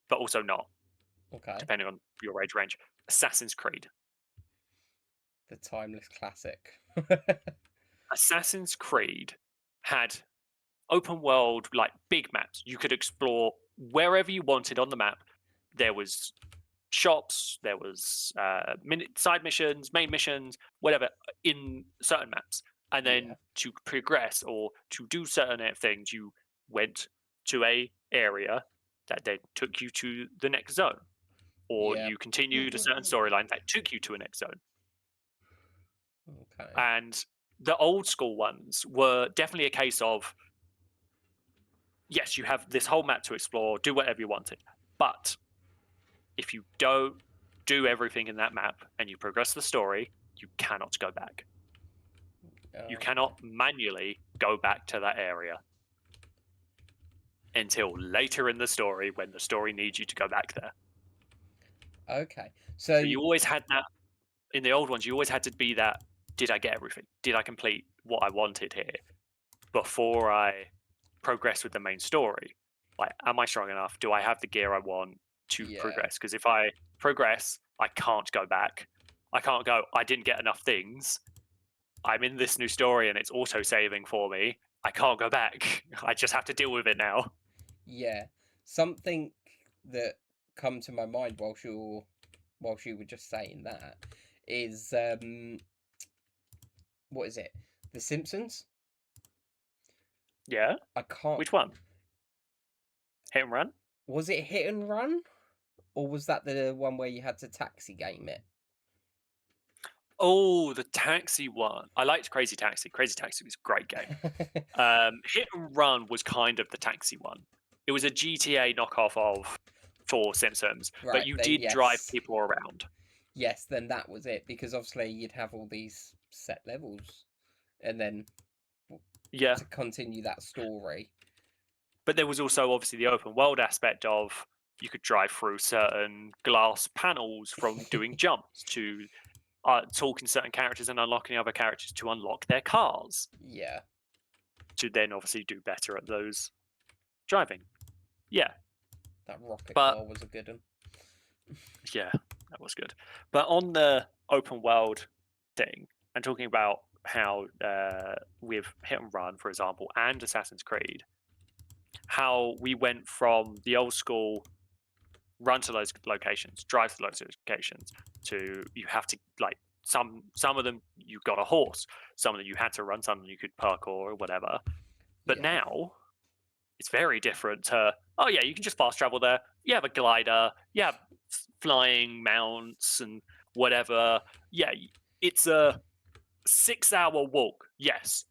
but also not, Okay. depending on your age range. Assassin's Creed. The timeless classic. Assassin's Creed had open world, like big maps. You could explore wherever you wanted on the map. There was shops, there was side missions, main missions, whatever in certain maps. And Yeah. then to progress or to do certain things, you went to a area that then took you to the next zone, or Yeah. you continued a certain storyline that took you to a next zone. Okay. And the old school ones were definitely a case of yes, you have this whole map to explore, do whatever you wanted, but if you don't do everything in that map and you progress the story, you cannot go back. You Okay. cannot manually go back to that area until later in the story when the story needs you to go back there. Okay. So So you always had that in the old ones, you always had to be that did I get everything? Did I complete what I wanted here before I progress with the main story? Like, am I strong enough? Do I have the gear I want to yeah. progress? Because if I progress, I can't go back. I can't go, I didn't get enough things. I'm in this new story and it's auto saving for me. I can't go back. I just have to deal with it now. Yeah. Something that come to my mind whilst you were just saying that is what is it? The Simpsons? Yeah. I can't Which one? Hit and run? was it Hit and Run? Or was that the one where you had to taxi game it? Oh, the taxi one. I liked Crazy Taxi. Crazy Taxi was a great game. Hit and Run was kind of the taxi one. It was a GTA knockoff of for Simpsons, but Right, you then did drive yes. people around. Yes, then that was it. Because obviously you'd have all these set levels and then Yeah, to continue that story. but there was also obviously the open world aspect of you could drive through certain glass panels from doing jumps to talking to certain characters and unlocking other characters to unlock their cars Yeah, to then obviously do better at those driving. Yeah, that rocket but car was a good one. yeah, that was good. But on the open world thing, and talking about how with Hit and Run, for example, and Assassin's Creed, how we went from the old school run to those locations, drive to those locations, to you have to like some of them you got a horse, some of them you had to run, some of them you could parkour or whatever. But Yeah, now it's very different to oh yeah, you can just fast travel there. You have a glider, you have flying mounts and whatever. Yeah, it's a 6 hour walk, yes,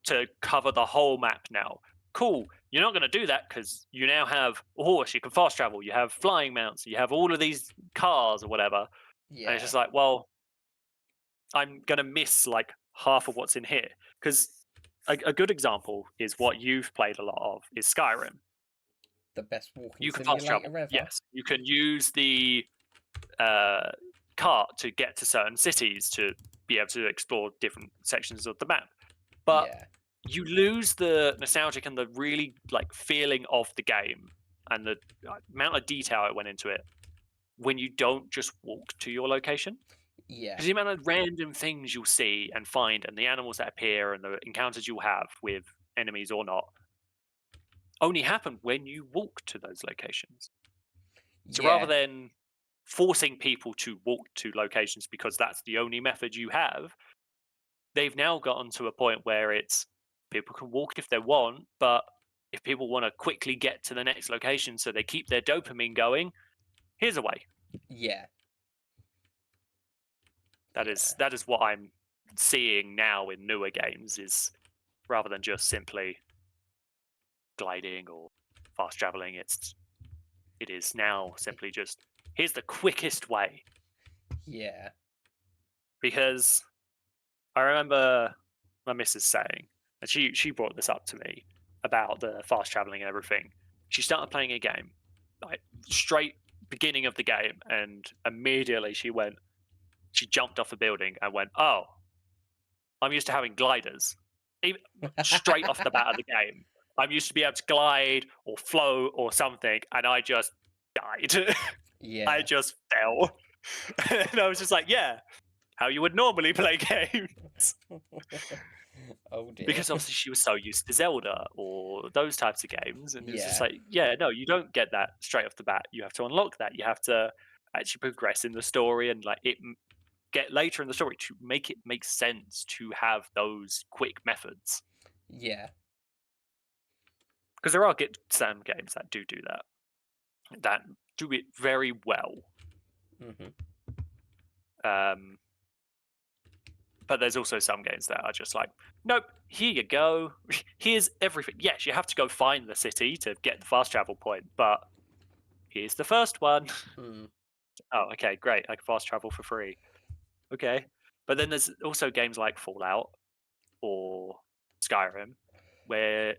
to cover the whole map now. Cool. You're not going to do that because you now have a horse, you can fast travel, you have flying mounts, you have all of these cars or whatever. And it's yeah, just like, well, I'm going to miss like half of what's in here. Because a good example is what you've played a lot of is Skyrim. the best walking You can fast travel. simulator ever. Yes. You can use the uh, cart to get to certain cities to be able to explore different sections of the map. But Yeah, you lose the nostalgic and the really like feeling of the game and the amount of detail it went into it when you don't just walk to your location. yeah, Because the amount of random things you'll see and find, and the animals that appear, and the encounters you'll have with enemies or not, only happen when you walk to those locations. So rather yeah, than forcing people to walk to locations because that's the only method you have. They've now gotten to a point where it's people can walk if they want, but if people want to quickly get to the next location so they keep their dopamine going, here's a way. Yeah. That Yeah. is what I'm seeing now in newer games, is rather than just simply gliding or fast traveling, it is now simply just here's the quickest way. Yeah. Because I remember my missus saying, and she brought this up to me about the fast traveling and everything. She started playing a game, like straight beginning of the game, and immediately she jumped off a building and went, "Oh, I'm used to having gliders." Even, straight off the bat of the game, I'm used to be able to glide or float or something, and I just died. I Yeah. just fell, and I was just like, "Yeah, how you would normally play games." Oh dear. Because obviously she was so used to Zelda or those types of games, and it's just Yeah. like, yeah, no, you don't get that straight off the bat. You have to unlock that. You have to actually progress in the story and like get later in the story to make it make sense to have those quick methods. Yeah. Because there are some games that do that, that do it very well. Mhm. Um, but there's also some games that are just like, nope, here you go. Here's everything. Yes, you have to go find the city to get the fast travel point, but here's the first one. Mm. Oh, okay, great. I can fast travel for free. Okay. But then there's also games like Fallout or Skyrim where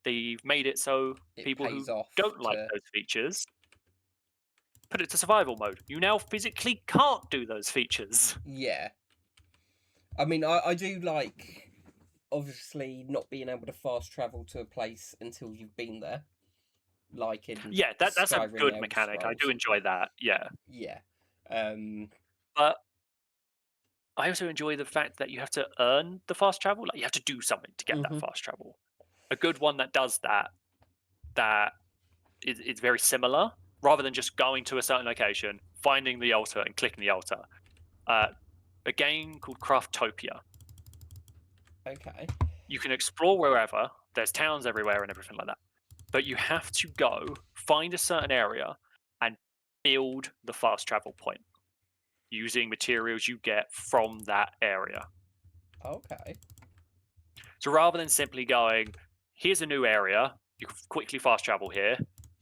they've made it so It people pays who off don't like to. those features put it to survival mode. You now physically can't do those features. Yeah. I mean, I do like, obviously, not being able to fast travel to a place until you've been there, like in Yeah, that's a Skyrim: The good Elder mechanic. I do Scrolls. enjoy that. Yeah. Yeah. Um. But I also enjoy the fact that you have to earn the fast travel. Like you have to do something to get that Mhm. fast travel. A good one that does that is very similar. Rather than just going to a certain location, finding the altar and clicking the altar. Uh, a game called Craftopia. Okay. You can explore wherever. There's towns everywhere and everything like that. But you have to go find a certain area and build the fast travel point using materials you get from that area. Okay. So rather than simply going, here's a new area, you can quickly fast travel here,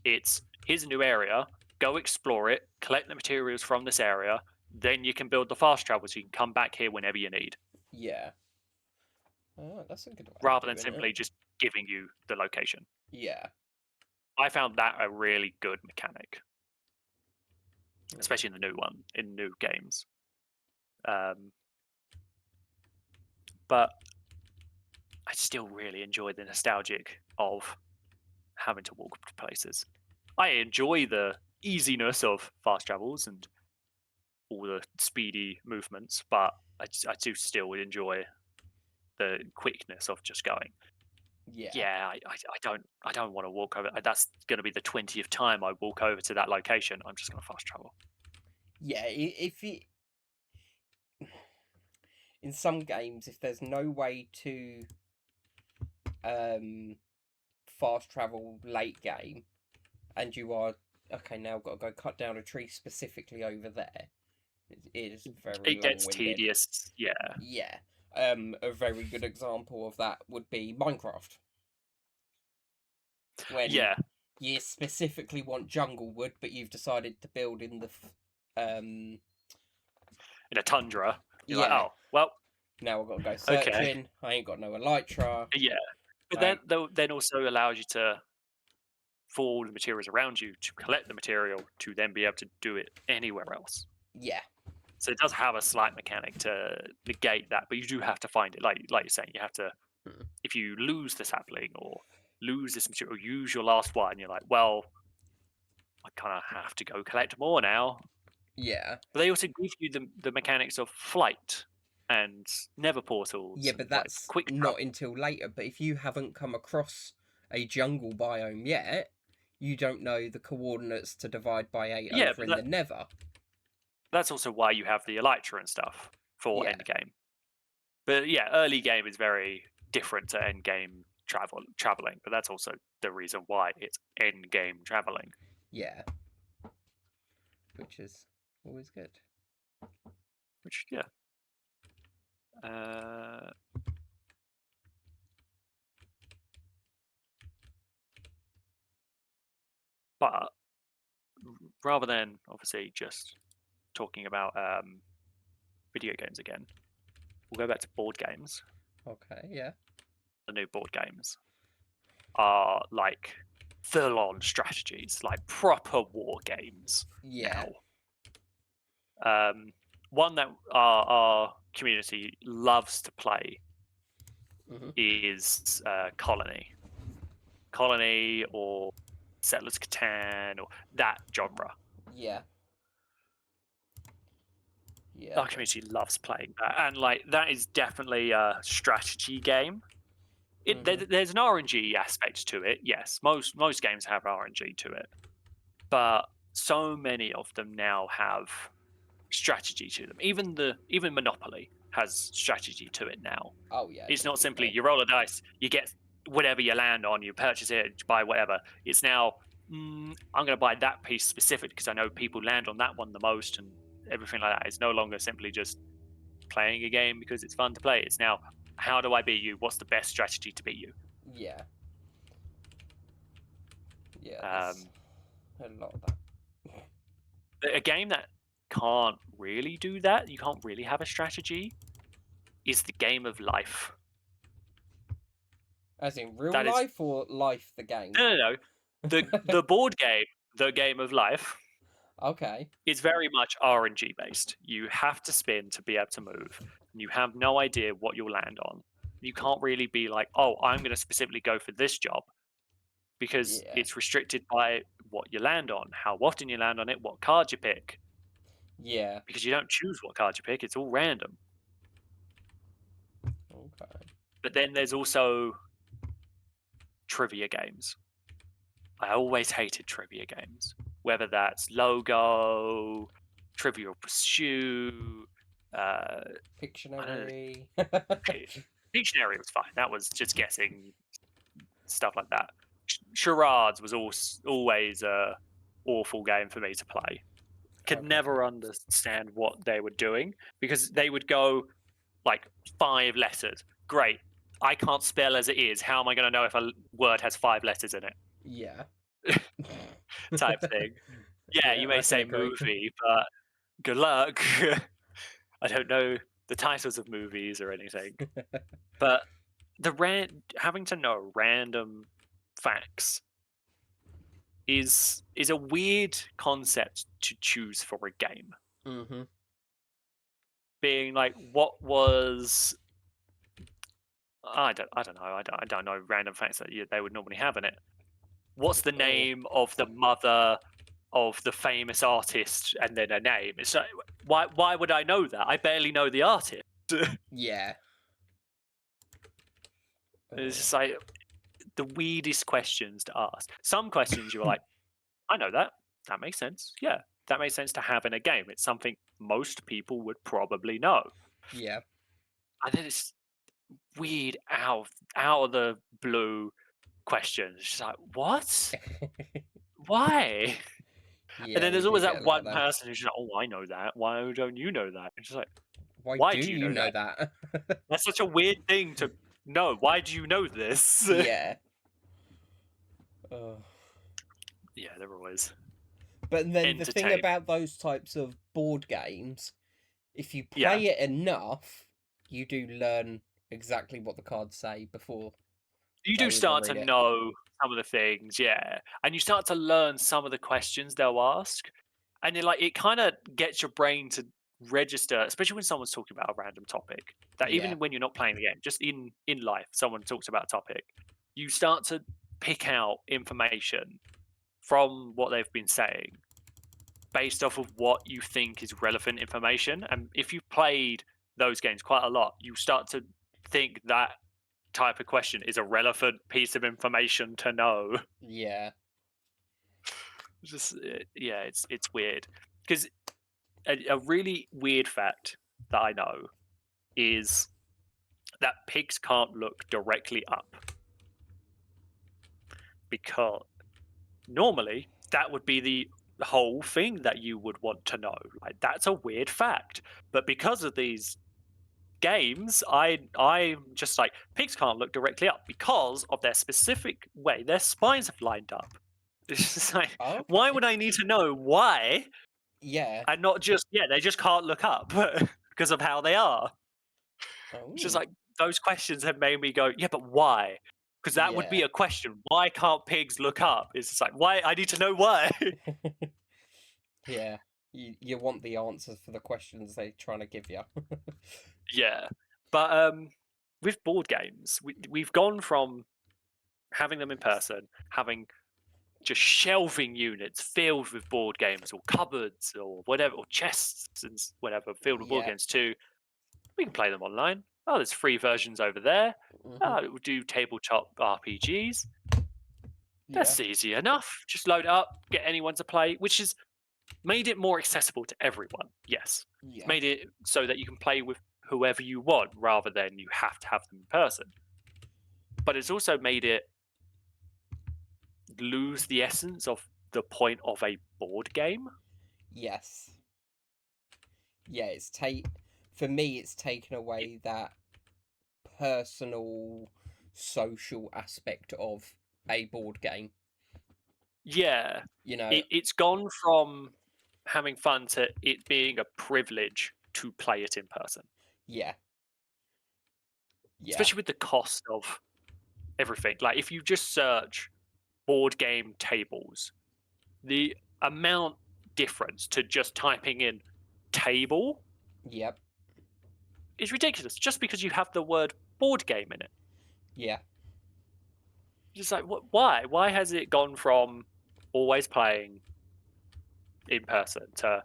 it's here's a new area, go explore it, collect the materials from this area, then you can build the fast travel so you can come back here whenever you need, Yeah. Oh, that's a good way of rather than doing it. simply just giving you the location. Yeah. I found that a really good mechanic, Mm. especially in the new one, in new games. Um, but I still really enjoy the nostalgic of having to walk to places. I enjoy the easiness of fast travels and all the speedy movements, but I do still enjoy the quickness of just going. Yeah. Yeah, I don't want to walk over. That's going to be the 20th time I walk over to that location. I'm just going to fast travel. Yeah. If it in some games, if there's no way to um fast travel late game, and you are okay now, got to go cut down a tree specifically over there. It is very It gets long-winded. tedious. Yeah, Yeah. A very good example of that would be Minecraft, when yeah. you specifically want jungle wood, but you've decided to build in the In a tundra, you're like, yeah. oh well, Now I've got to go okay, searching. I ain't got no elytra. yeah. But I then ain't... then also allows you to for all the materials around you to collect the material to then be able to do it anywhere else. Yeah. So it does have a slight mechanic to negate that, but you do have to find it. Like you're saying, you have to Mm. if you lose the sapling or lose this material, use your last one. You're like, well, I kind of have to go collect more now. Yeah. But they also give you the mechanics of flight and nether Yeah, portals and but like that's quick not travel. until later. But if you haven't come across a jungle biome yet, you don't know the coordinates to divide by 8 Yeah, over in the Nether. that's also why you have the Elytra and stuff for Yeah. endgame. But yeah, early game is very different to end game traveling, but that's also the reason why it's end game traveling. Yeah. Which is always good. Which yeah. Uh, but rather than obviously just talking about video games again, we'll go back to board games. Okay, yeah. The new board games are like full-on strategies, like proper war games Yeah. now. One that our community loves to play Mm-hmm. is Colony, or Settlers Catan, or that genre. Yeah. Yeah. Our community loves playing that, and like that is definitely a strategy game. There's an RNG aspect to it. Yes, most games have RNG to it, but so many of them now have strategy to them. Even Monopoly has strategy to it now. Oh yeah. It's not simply definitely. you roll a dice, you get whatever you land on, you purchase it, you buy whatever. It's now I'm going to buy that piece specific because I know people land on that one the most, and everything like that. It's no longer simply just playing a game because it's fun to play. It's now, how do I beat you? What's the best strategy to beat you? Yeah. Yeah. Um, There's a lot of that. a game that can't really do that, you can't really have a strategy, is the game of life. As in real That is life or life the game? no. The board game, the game of life, Okay. is very much RNG based. You have to spin to be able to move, and you have no idea what you'll land on. You can't really be like, oh, I'm going to specifically go for this job, because Yeah. it's restricted by what you land on, how often you land on it, what card you pick, Yeah. because you don't choose what card you pick, it's all random. Okay. But then there's also trivia games. I always hated trivia games, whether that's Logo, Trivial Pursuit, I don't know, Pictionary. Dictionary was fine. That was just guessing, stuff like that. Charades was always a awful game for me to play. Could Okay. never understand what they were doing, because they would go like 5 letters. Great. I can't spell as it is. How am I going to know if a word has 5 letters in it? Yeah. Type thing. Yeah, Yeah, you may I can say agree. movie, but good luck. I don't know the titles of movies or anything. But having to know random facts is a weird concept to choose for a game. Mm-hmm. Being like, what was I don't know. I don't know random facts that they would normally have in it. What's the Oh, name of the mother of the famous artist, and then a name? It's like, why would I know that? I barely know the artist. yeah. It's Oh. just like the weirdest questions to ask. Some questions you were like, I know that. That makes sense. Yeah, that makes sense to have in a game. It's something most people would probably know. Yeah. And then it's weird out of the blue questions. It's just like, what? Why? And Yeah, then we there's do always get that a lot of one them. person who's just like, oh, I know that. Why don't you know that? It's just like, Why why do do you you know know that? that? That's such a weird thing to know. Why do you know this? Yeah. Oh. Yeah, they're always But then the thing entertaining. about those types of board games, if you Yeah, play it enough, you do learn exactly what the cards say before you do they even start to read it. know some of the things, yeah, and you start to learn some of the questions they'll ask, and you're like, it kind of gets your brain to register, especially when someone's talking about a random topic. That Yeah. even when you're not playing the game, just in life, someone talks about a topic, you start to pick out information from what they've been saying based off of what you think is relevant information. And if you've played those games quite a lot, you start to think that type of question is a relevant piece of information to know. Yeah. Just yeah, it's weird because a really weird fact that I know is that pigs can't look directly up because normally that would be the whole thing that you would want to know. Like that's a weird fact, but because of these games, I'm just like pigs can't look directly up because of their specific way their spines have lined up. It's just like why Okay. would I need to know why Yeah. and not just they just can't look up because of how they are. It's just Oh. like those questions have made me go, yeah, but why? Because that would be Yeah. a question. Why can't pigs look up? It's just like why I need to know why. Yeah. You want the answers for the questions they're trying to give you. Yeah, but with board games, we've gone from having them in person, having just shelving units filled with board games or cupboards or whatever, or chests and whatever filled with board Yeah. games too. We can play them online. Oh, there's free versions over there. Hmm. Oh, it will do tabletop RPGs. Yeah. That's easy enough. Just load it up, get anyone to play, which has made it more accessible to everyone. Yes. It's Yeah. made it so that you can play with whoever you want rather than you have to have them in person. But it's also made it lose the essence of the point of a board game. Yes. Yeah, for me it's taken away that personal social aspect of a board game. Yeah. You know, It's gone from having fun to it being a privilege to play it in person, yeah. Yeah. especially with the cost of everything. Like if you just search board game tables, the amount difference to just typing in table Yep. is ridiculous just because you have the word board game in it. Yeah. Just like why? Why has it gone from always playing in person to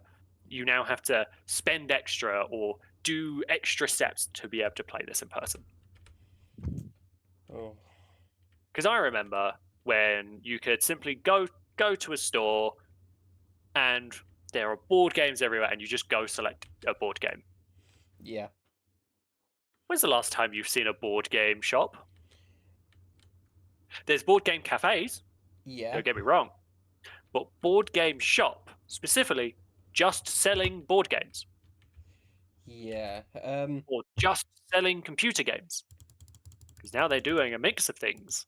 you now have to spend extra or do extra steps to be able to play this in person? Oh. Because I remember when you could simply go to a store and there are board games everywhere and you just go select a board game. Yeah. When's the last time you've seen a board game shop? There's board game cafes, Yeah. don't get me wrong, but board game shop specifically just selling board games Yeah. or just selling computer games because now they're doing a mix of things.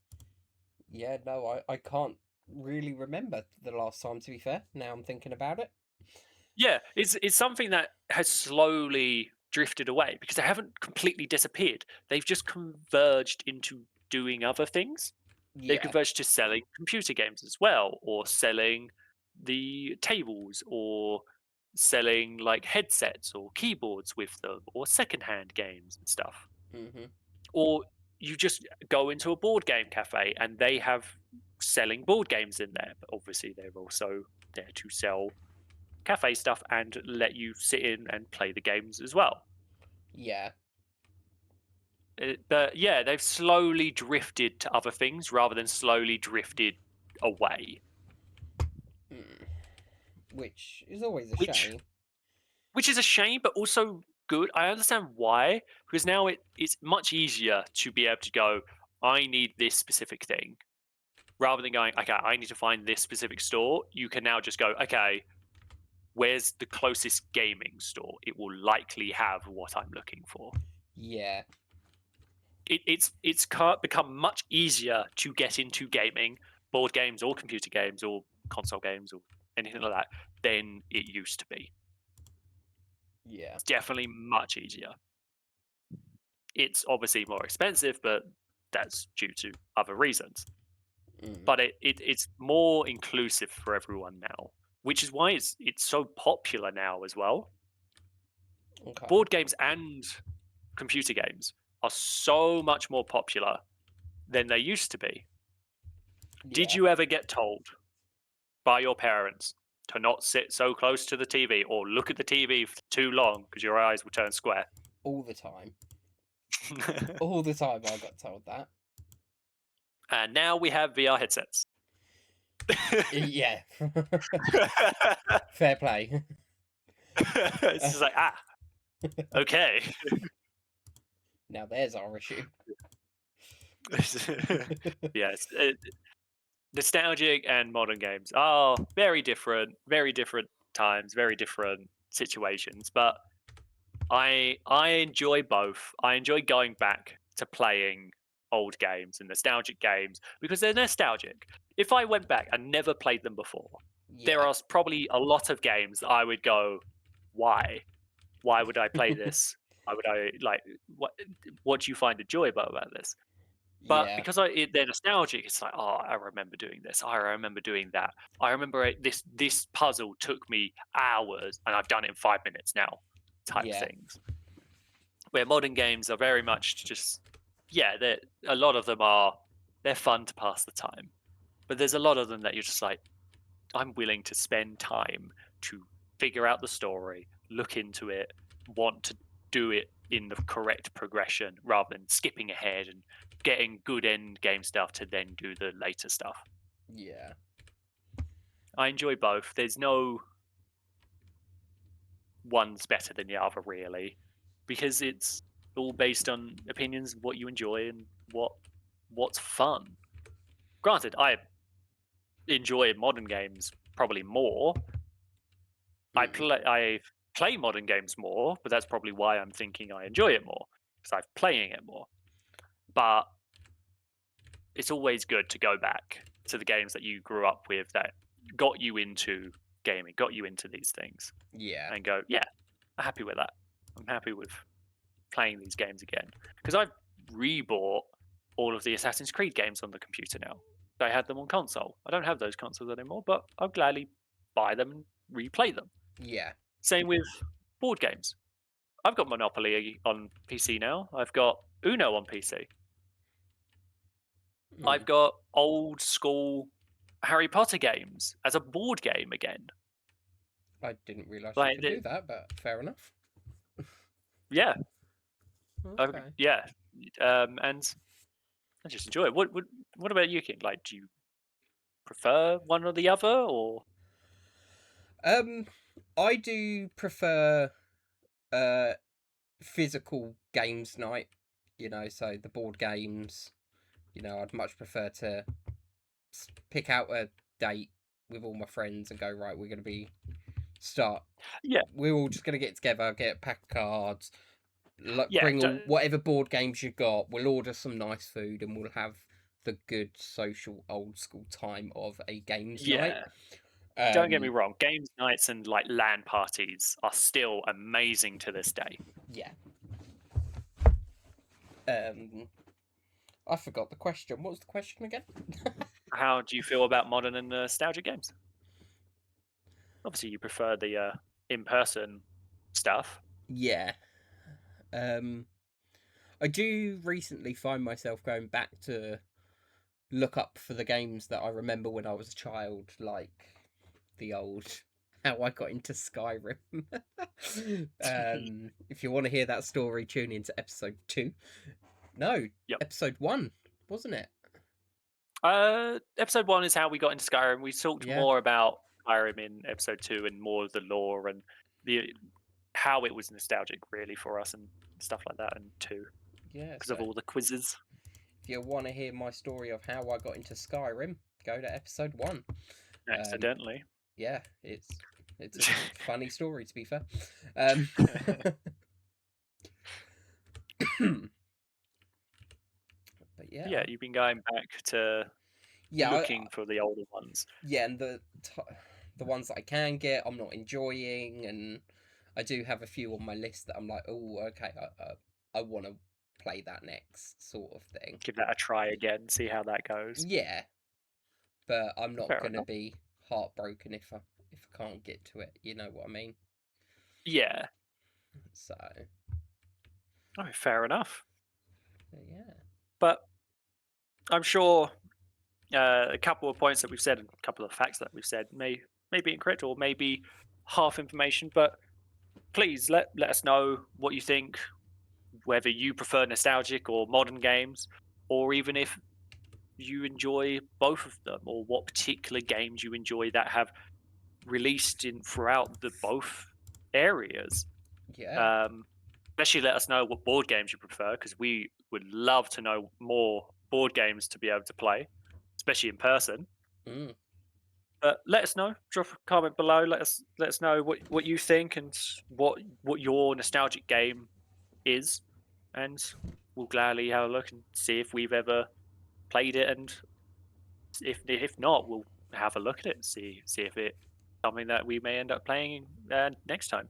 Yeah, no, I can't really remember the last time, to be fair. Now I'm thinking about it. Yeah, it's something that has slowly drifted away because they haven't completely disappeared. They've just converged into doing other things. They've Yeah. converged to selling computer games as well, or selling the tables, or selling like headsets or keyboards with them, or secondhand games and stuff. Hmm. Or you just go into a board game cafe and they have selling board games in there, but obviously they're also there to sell cafe stuff and let you sit in and play the games as well. Yeah. But yeah, they've slowly drifted to other things rather than slowly drifted away, Mm. Which is always a which shame. which is a shame, but also good. I understand why because now it's much easier to be able to go. I need this specific thing rather than going. Okay, I need to find this specific store. You can now just go. Okay, where's the closest gaming store? It will likely have what I'm looking for. Yeah. It's become much easier to get into gaming, board games or computer games or console games or anything like that than it used to be. Yeah. It's definitely much easier. It's obviously more expensive, but that's due to other reasons. Mm. But it's more inclusive for everyone now, which is why it's so popular now as well. Okay. Board games and computer games are so much more popular than they used to be. Did Yeah. you ever get told by your parents to not sit so close to the TV or look at the TV for too long because your eyes will turn square? All the time. All the time I got told that. And now we have VR headsets. Yeah. Fair play. It's just like, okay. Now there's our issue. Yes, nostalgic and modern games are very different times, very different situations. But I enjoy both. I enjoy going back to playing old games and nostalgic games because they're nostalgic. If I went back and never played them before, there Yeah. are probably a lot of games that I would go, why? Why would I play this? Why would I like what? What do you find enjoyable about this? But Yeah. because they're nostalgic, it's like, oh, I remember doing this. I remember doing that. I remember this puzzle took me hours, and I've done it in 5 minutes now. Type Yeah. things. Where modern games are very much just, yeah, a lot of them are they're fun to pass the time, but there's a lot of them that you're just like, I'm willing to spend time to figure out the story, look into it, want to do it in the correct progression rather than skipping ahead and getting good end game stuff to then do the later stuff. Yeah. I enjoy both. There's no one's better than the other really, because it's all based on opinions, what you enjoy and what's fun. Granted, I enjoy modern games probably more. Mm. I play modern games more, but that's probably why I'm thinking I enjoy it more because I'm playing it more. But it's always good to go back to the games that you grew up with that got you into gaming, got you into these things, Yeah. and go, yeah, I'm happy with that. I'm happy with playing these games again because I've rebought all of the Assassin's Creed games on the computer now. I had them on console. I don't have those consoles anymore, but I'll gladly buy them and replay them. Yeah. Same with board games. I've got Monopoly on PC now. I've got Uno on PC. I've Mm. got old school Harry Potter games as a board game again. I didn't realise you Like, could do that, but fair enough. yeah, Okay. yeah, and I just enjoy it. What about you, King? Like, do you prefer one or the other, or Um, I do prefer uh physical games night. So the board games. I'd much prefer to pick out a date with all my friends and go, right, we're going to be start. yeah, We're all just going to get together, get a pack of cards, yeah, bring all whatever board games you've got. We'll order some nice food and we'll have the good social old school time of a games night. yeah? Don't get me Um, wrong. Games nights and like LAN parties are still amazing to this day. yeah. Um, I forgot the question. What was the question again? How do you feel about modern and nostalgic games? Obviously, you prefer the in-person stuff. Yeah. Um, I do recently find myself going back to look up for the games that I remember when I was a child, like the old how I got into Skyrim. If you want to hear that story, tune into episode 2. No, Yep. episode 1, wasn't it? Episode 1 is how we got into Skyrim. We talked Yeah, more about Skyrim in episode 2 and more of the lore and the how it was nostalgic really for us and stuff like that. And 2 yeah. because So of all the quizzes. if you want to hear my story of how I got into Skyrim, go to episode 1. Um, Accidentally. yeah, it's a funny story to be fair. Um, but Yeah, yeah, you've been going back to yeah, looking for the older ones. yeah, and the ones that I can get, I'm not enjoying, and I do have a few on my list that I'm like, oh, okay, I want to play that next sort of thing. Give that a try again, see how that goes. Yeah, but I'm not Fair gonna enough. be heartbroken if I can't get to it. You know what I mean? Yeah. So Oh, fair enough. yeah, But I'm sure a couple of points that we've said and a couple of facts that we've said may be incorrect or maybe half information, but please let us know what you think, whether you prefer nostalgic or modern games, or even if you enjoy both of them, or what particular games you enjoy that have released in throughout the both areas. Yeah. Um, Especially let us know what board games you prefer, because we would love to know more board games to be able to play, especially in person. Mm. But let us know. Drop a comment below. Let us know what you think and what your nostalgic game is, and we'll gladly have a look and see if we've ever played it. And if not, we'll have a look at it and see if it's something that we may end up playing next time.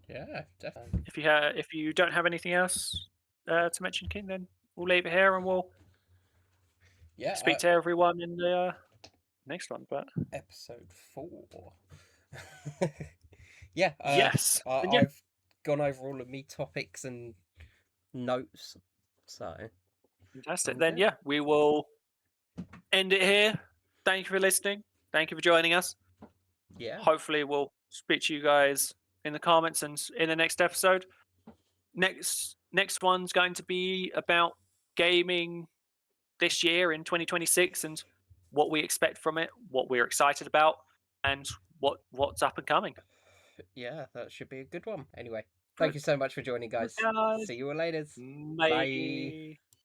Yeah, definitely. If you don't have anything else to mention, King, then we'll leave it here and we'll Yeah, speak to everyone in the next one. But episode 4. Yeah, yes, and yeah, I've gone over all of me topics and notes, so fantastic. I'm Then good. yeah, we will end it here. Thank you for listening. Thank you for joining us. Yeah, Hopefully, we'll speak to you guys in the comments and in the next episode. Next one's going to be about gaming this year in 2026 and what we expect from it, what we're excited about, and what's up and coming. yeah, that should be a good one. Anyway, thank Great. you so much for joining, Thanks, guys. guys. See you all later. Bye. Bye.